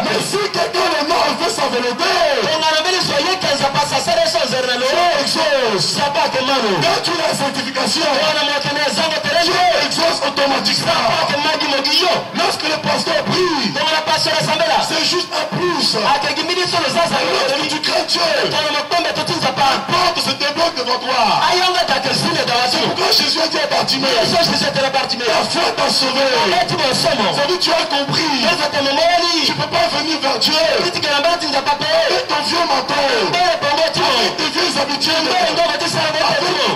Mais si quelqu'un l'honore, il fait sa volonté, quand tu as la sanctification, tu exauces automatiquement. Lorsque le pasteur prie, c'est juste un plus. Lorsque tu crains Dieu, la porte se débloque devant toi. C'est pourquoi Jésus a dit à Bartimée, ta foi t'a sauvé. Ça veut dire tu as compris. Tu ne peux pas venir vers Dieu avec ton vieux manteau, avec tes vieilles habitudes, avec ton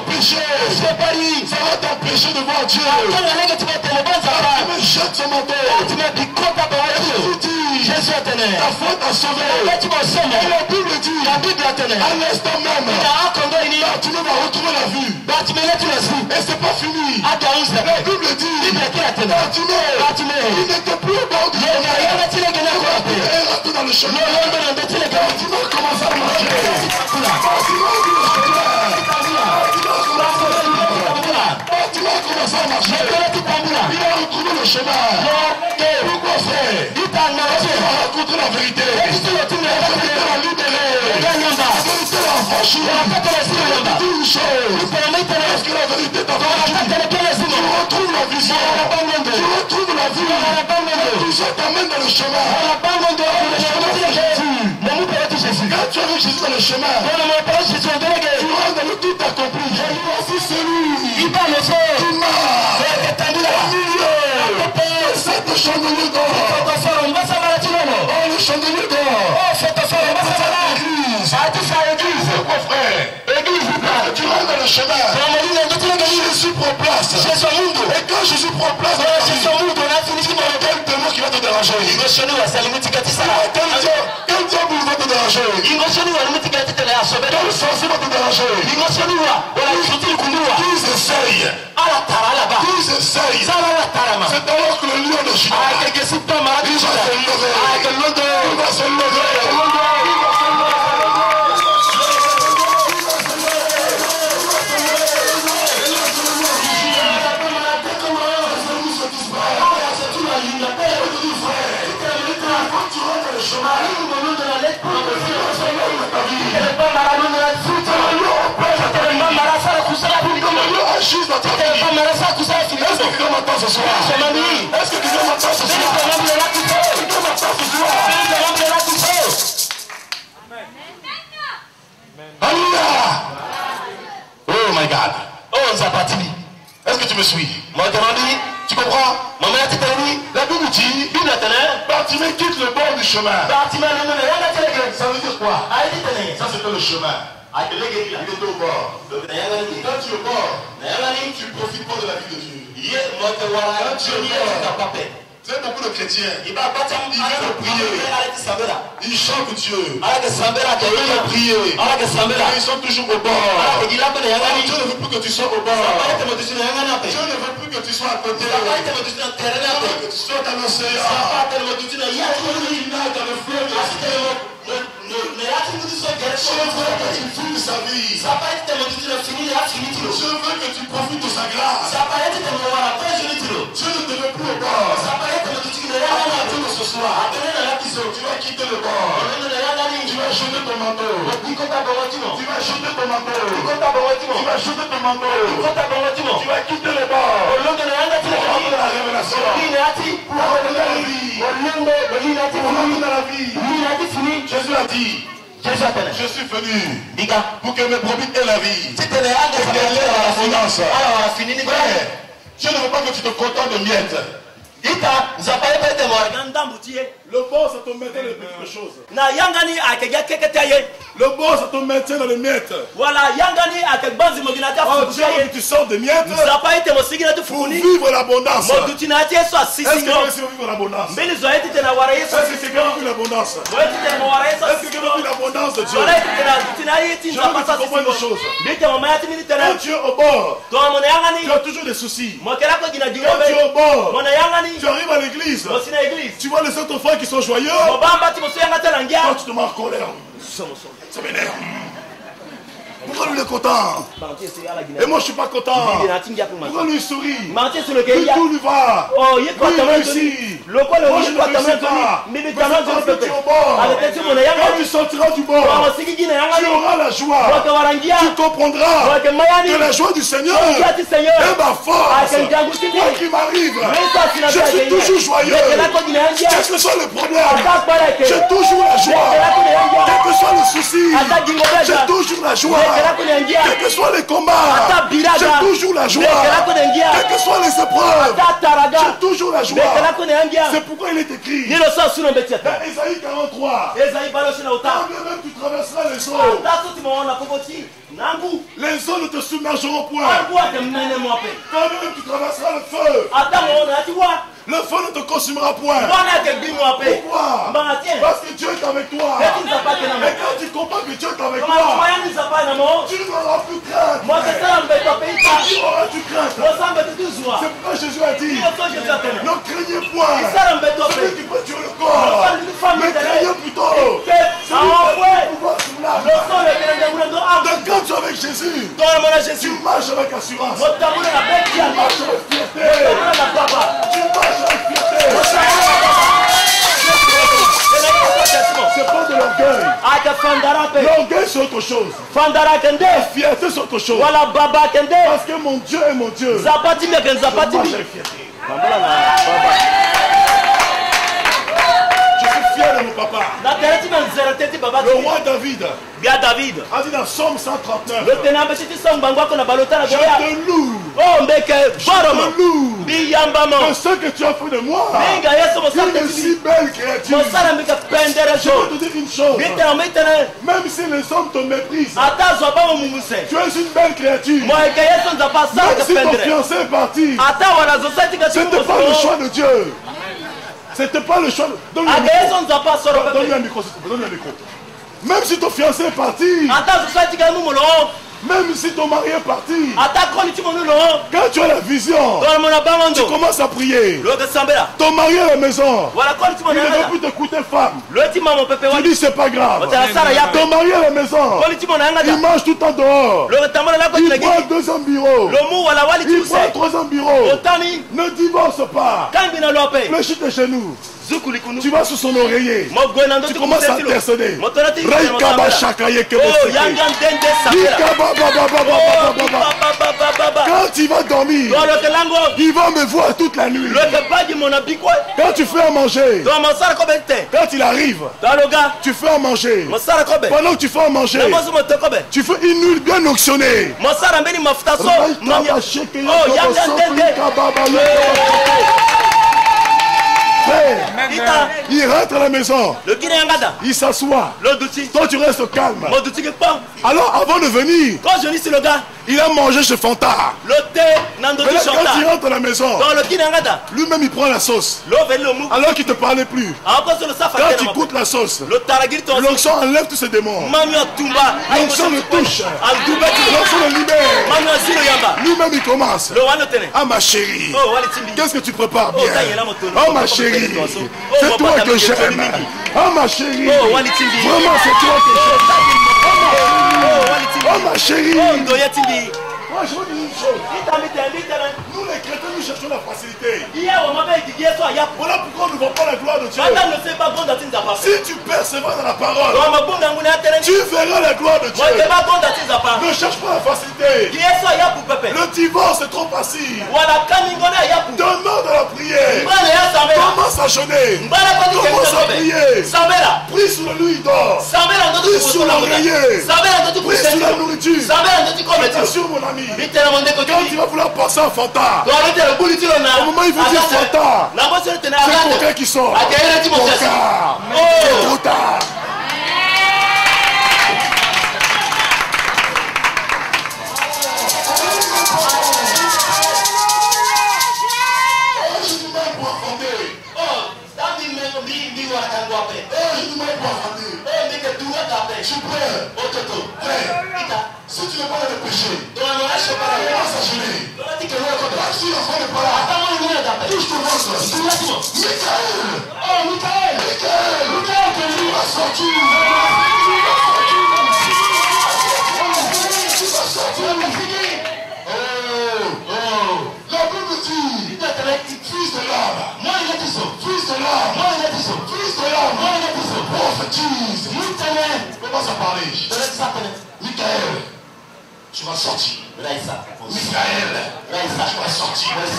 péché. Ça va t'empêcher de voir Dieu. Jette ce manteau. Jésus dit, ta foi t'a sauvé. Et la Bible dit, à l'instant même, Bartimée va retrouver la vue. Et c'est pas fini. La Bible dit, Bartimée, il n'était plus au bord du chemin. Il est rentré dans le chemin. Bartimée commence à marcher. Bartimée commence à marcher. Il a retrouvé le chemin. Pourquoi frère? Parce qu'il a rencontré la vérité. La vérité l'a libéré. La vérité l'a affranchi. Il dit une chose. Parce que la vérité t'a affranchi. Tu retrouves la vision. Tu retrouves la vie. Tout ça t'amène dans le chemin. Quand tu arrives Jésus dans le chemin, tu rentres dans le tout accompli. Voici celui qui marche au milieu de cette chandelier d'or. Oh, le chandelier d'or. Église, mon frère. Tu rentres dans le chemin. Jésus prend place. Et quand Jésus prend place, quel démon qui va te déranger? Quel diable va te déranger? Quel sorcier va te déranger? Qu'ils essayent. C'est alors que le lion de Juda, il va se lever. Il va se lever. quelqu'un m'entend ce soir? Est-ce que quelqu'un m'entend ce soir? Alléluia. Oh my God. Oh Zapatini. Est-ce que tu me suis? Tu comprends? La Bible dit, Bartimée quitte le bord du chemin. Ça veut dire quoi? Ça c'était le chemin. Il était au bord. Quand tu es au bord, tu ne profites pas de la vie de Dieu. Quand tu es au bord, tu sais, beaucoup de chrétiens, ils viennent prier, ils chantent Dieu, ils viennent prier, ils sont toujours au bord. Dieu ne veut plus que tu sois au bord. Dieu ne veut plus que tu sois à côté. Dieu veut que tu sois dans l'océan. Dieu veut que tu finis sa vie. Dieu veut que tu profites de sa grâce. Dieu ne te veut plus au bord. Ce soir, tu vas quitter le bord. Tu vas jeter ton manteau. Tu vas jeter ton manteau. Tu vas jeter ton manteau. Tu vas quitter le bord. Pour rendre la révélation. Pour rendre la vie. Pour rendre la vie. Jésus a dit, je suis venu pour que mes brebis aient la vie. Et qu'elle ait la abondance. Dieu ne veut pas que tu te contentes de miettes. Le bon, ça te mettait les petites choses. Le bon, ça te mettait dans les miettes. Oh, Dieu veut que tu sors des miettes pour vivre l'abondance. Est-ce que tu veux vivre l'abondance? Est-ce que quelqu'un veut vivre l'abondance? Est-ce que quelqu'un veut vivre l'abondance de Dieu? Je veux que tu comprennes une chose. Quand tu es au bord, tu as toujours des soucis. Quand tu es au bord, tu arrives à l'église. Tu vois les autres frères qui sont joyeux. Quand tu te mets en colère, ça m'énerve. Pourquoi lui il est content? Et moi je suis pas content. Pourquoi lui il sourit? Lui tout lui va. Lui il réussit. Moi je ne réussis pas. Mais quand tu es au bord, quand tu sortiras du bord, tu auras la joie. Tu comprendras que la joie du Seigneur est ma force. Quoi qu'il m'arrive, je suis toujours joyeux. Quel que soit le problème, j'ai toujours la joie. Quel que soit le souci, j'ai toujours la joie. Quels que soient les combats, j'ai toujours la joie. Quelles que soient les épreuves, j'ai toujours la joie. C'est pourquoi il est écrit dans Ésaïe 43, quand même tu traverseras les eaux, les eaux ne te submergeront point. Quand même tu traverseras le feu, le feu ne te consumera point. Pourquoi? Parce que Dieu est avec toi. Et quand tu comprends que Dieu est avec toi, tu n'auras plus crainte. Tu auras du crainte. C'est pourquoi Jésus a dit, ne craignez point celui qui peut tuer le corps, mais craignez plutôt celui qui peut pouvoir sur l'âme. Donc quand tu es avec Jésus, tu marches avec assurance. Tu marches avec fierté. Tu marches avec fierté. C'est pas de l'orgueil. L'orgueil c'est autre chose. La fierté c'est autre chose. Parce que mon Dieu est mon Dieu. Je marche avec fierté. Je suis fier de mon papa. Le roi David a dit dans Somme 139, je te loue. De ce que tu as fait de moi, une si belle créature. Je veux te dire une chose. Même si les hommes te méprisent, tu es une belle créature. Même si ton fiancé est parti, ce n'était pas le choix de Dieu. C'était pas le choix. Donne-lui un micro. Donne-lui un micro. Même si ton fiancé est parti, même si ton mari est parti, quand tu as la vision, tu commences à prier. Ton mari à la maison, il ne veut plus t'écouter femme. Tu dis c'est pas grave. Ton mari à la maison, il mange tout le temps dehors. Il prend 2 ans bureau. Il prend 3 ans bureau. Ne divorce pas. Fléchis tes genoux. Tu vas sous son oreiller. Tu commences à intercéder. Quand tu vas dormir, il va me voir toute la nuit. Quand tu fais à manger, quand il arrive, tu fais à manger. Pendant que tu fais à manger, tu fais une huile bien onctionnée. Il rentre à la maison, il s'assoit, toi tu restes calme. Alors avant de venir, il a mangé chez Fanta. Quand il rentre à la maison, lui-même il prend la sauce. Alors qu'il ne te parlait plus. Quand tu goûtes la sauce, l'onction enlève tous ces démons. L'onction le touche, l'onction le libère. Lui-même il commence. Ah ma chérie, qu'est-ce que tu prépares bien? Oh ma chérie, c'est toi que j'aime. Oh ma chérie, vraiment c'est toi que j'aime. Oh ma chérie. Moi je vous dis une chose. Nous les chrétiens nous cherchons la facilité. Voilà pourquoi nous ne voyons pas la gloire de Dieu. Si tu persévères dans la parole, tu verras la gloire de Dieu. Ne cherche pas la facilité. Le divorce est trop facile. Demande à la prière. Commence à jeûner. Commence à prier. Prie sur le lit d'or. Prie sur l'oreiller. Prie sur la nourriture. Attention mon ami. Quand tu vas vouloir passer à Fanta, au moment où il veut dire Fanta, c'est Coca qui sort. Coca. C'est trop tard. Je suis prêt. Si tu veux pas le péché, commence à jeûner. Si l'enfant n'est pas là, touche ton ventre. Michael, tu vas sortir. La Bible dit, fils de l'âme, fils de l'âme, prophétise. Commence à parler. Michael, tu vas sortir. Michael, tu vas sortir. Michael,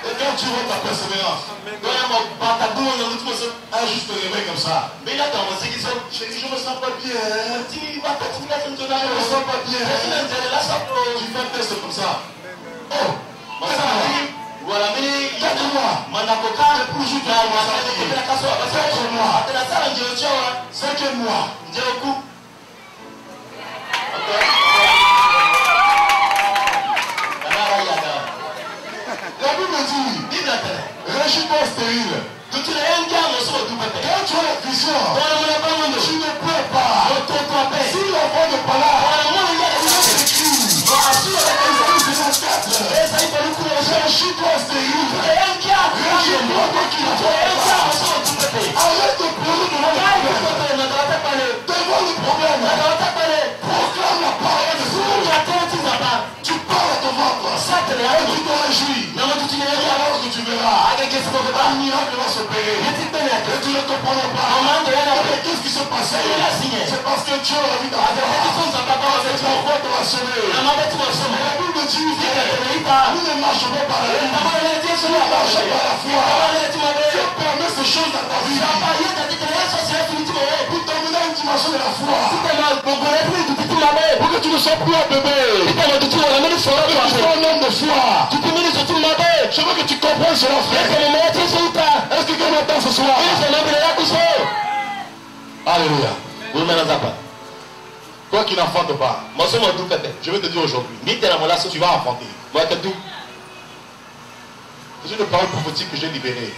et quand tu vois ta persévérance, un juste réveil comme ça. Je me sens pas bien. Je me sens pas bien. Tu fais un test comme ça. Oh, voilà, mais cinquième mois. La Bible dit, régis-toi stérile. Quand tu as la vision, tu ne peux pas. Si l'enfant n'est pas là, régis-toi stérile. Arrête de pleurer devant le problème. Proclame la parole de Dieu. Tu parles à ton ventre. Et tu te réjouis. Alors que tu verras, un miracle va s'opérer. Et tu ne comprends pas. Qu'est-ce qui se passe? C'est parce que Dieu a envie d'avoir. C'est pourquoi tu vas sauver. La Bible dit, nous ne marchons pas par la haine. Nous marchons par la foi. Dieu permet ces choses dans ta vie. Pour terminer une dimension de la foi. Pour que tu ne sois plus un bébé. Que tu sois un homme de foi. Je veux que tu comprennes cela, frère. Est-ce que quelqu'un m'entend ce soir? Alléluia. Toi qui n'enfantes pas, je vais te dire aujourd'hui, tu vas enfanter. C'est une parole prophétique que j'ai libérée.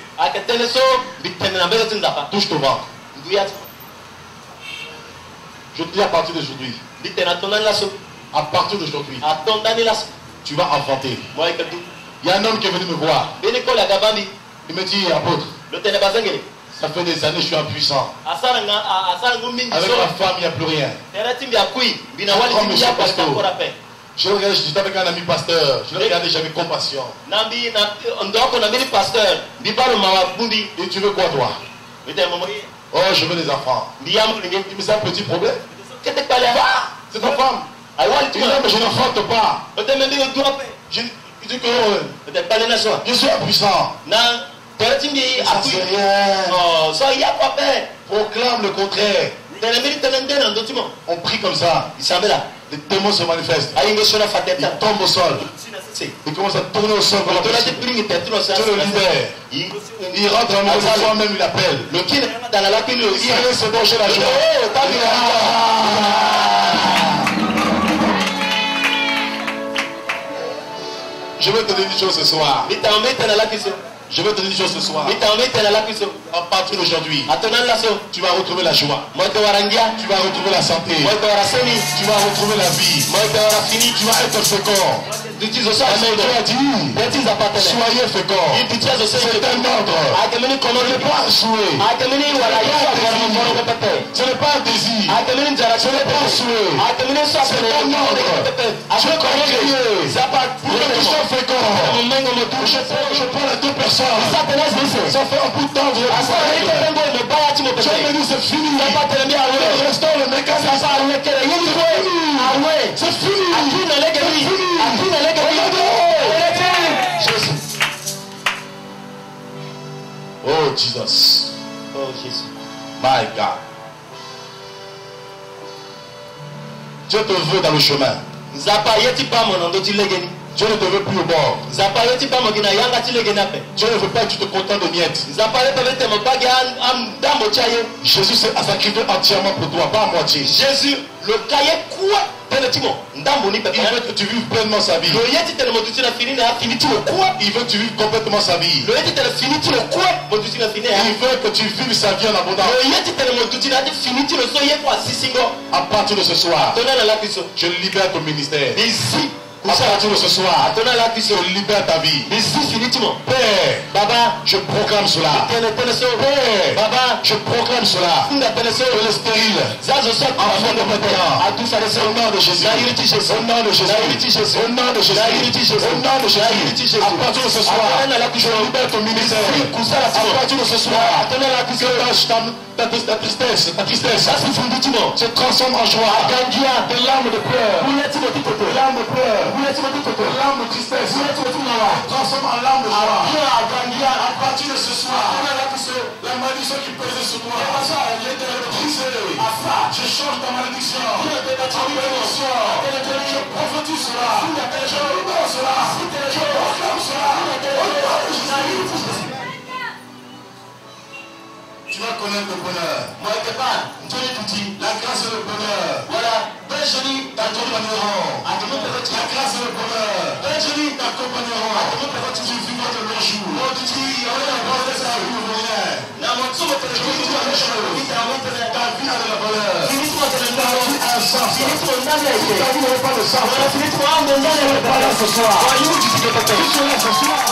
Touche ton ventre. Je te dis à partir d'aujourd'hui. À partir d'aujourd'hui, tu vas enfanter. Il y a un homme qui est venu me voir. Il me dit, apôtre, ça fait des années que je suis impuissant. Avec ma femme, il n'y a plus rien. Je regardais, j'étais avec un ami pasteur. Je le regardais, j'avais compassion. Et tu veux quoi, toi? Oh, je veux des enfants. Il me dit un petit problème. C'est ta femme. Il dit, non, mais je n'enfante pas. Il dit que je suis impuissant. Ça, c'est rien. Proclame le contraire. On prie comme ça. Les démons se manifestent. Il tombe au sol. Il commence à tourner au sol. Tu le libères. Il rentre en maison soi-même, il appelle. Il se donne chez la joie. Je vais te dire une chose ce soir. Je vais te dire une chose ce soir. À partir d'aujourd'hui, tu vas retrouver la joie. Tu vas retrouver la santé. Tu vas retrouver la vie. Tu vas être fécond. Dieu a dit, soyez féconds. C'est un ordre. Ce n'est pas un souhait. Ce n'est pas un désir. Ce n'est pas un souhait. C'est un ordre. Je connais Dieu. Pour que tu sois fécond. Je parle à deux personnes. Ça fait un bout de temps. Je me dis c'est fini. Le restant, le mécanisme. C'est fini. Oh Jesus. Oh Jésus. My God. Dieu te veut dans le chemin. Dieu ne te veut plus au bord. Dieu ne veut pas que tu te contentes de miettes. Jésus s'est sacrifié entièrement pour toi, pas à moitié. Jésus, le cahier quoi? Il veut que tu vives pleinement sa vie. Il veut que tu vives complètement sa vie. Il veut que tu vives sa vie en abondance. À partir de ce soir, je libère ton ministère. À partir de ce soir, je libère ta vie. Père, Baba, je proclame cela. Père, Baba, je proclame cela. Que le stérile, enfant de maintenant, au nom de Jésus, au nom de Jésus, au nom de Jésus, au nom de Jésus, à partir de ce soir, je libère ton ministère. À partir de ce soir, ta tristesse se transforme en joie. Des larmes de pleurs, des larmes de pleurs. L'âme de tristesse transforme en l'âme de joie. À partir de ce soir, la malédiction qui pesait sur toi est brisée. Je change ta malédiction. Je prophétise cela. Je libère cela. Je proclame cela. Tu vas connaître le bonheur. La grâce et le bonheur. Voilà. T'accompagneront. La grâce et le bonheur. T'accompagneront. Tu vivras de longs jours. Ta vie a de la valeur. Ta vie a un sens. Ta vie n'a pas de sens. Tu ne pas là ce soir. Tu seras ce soir.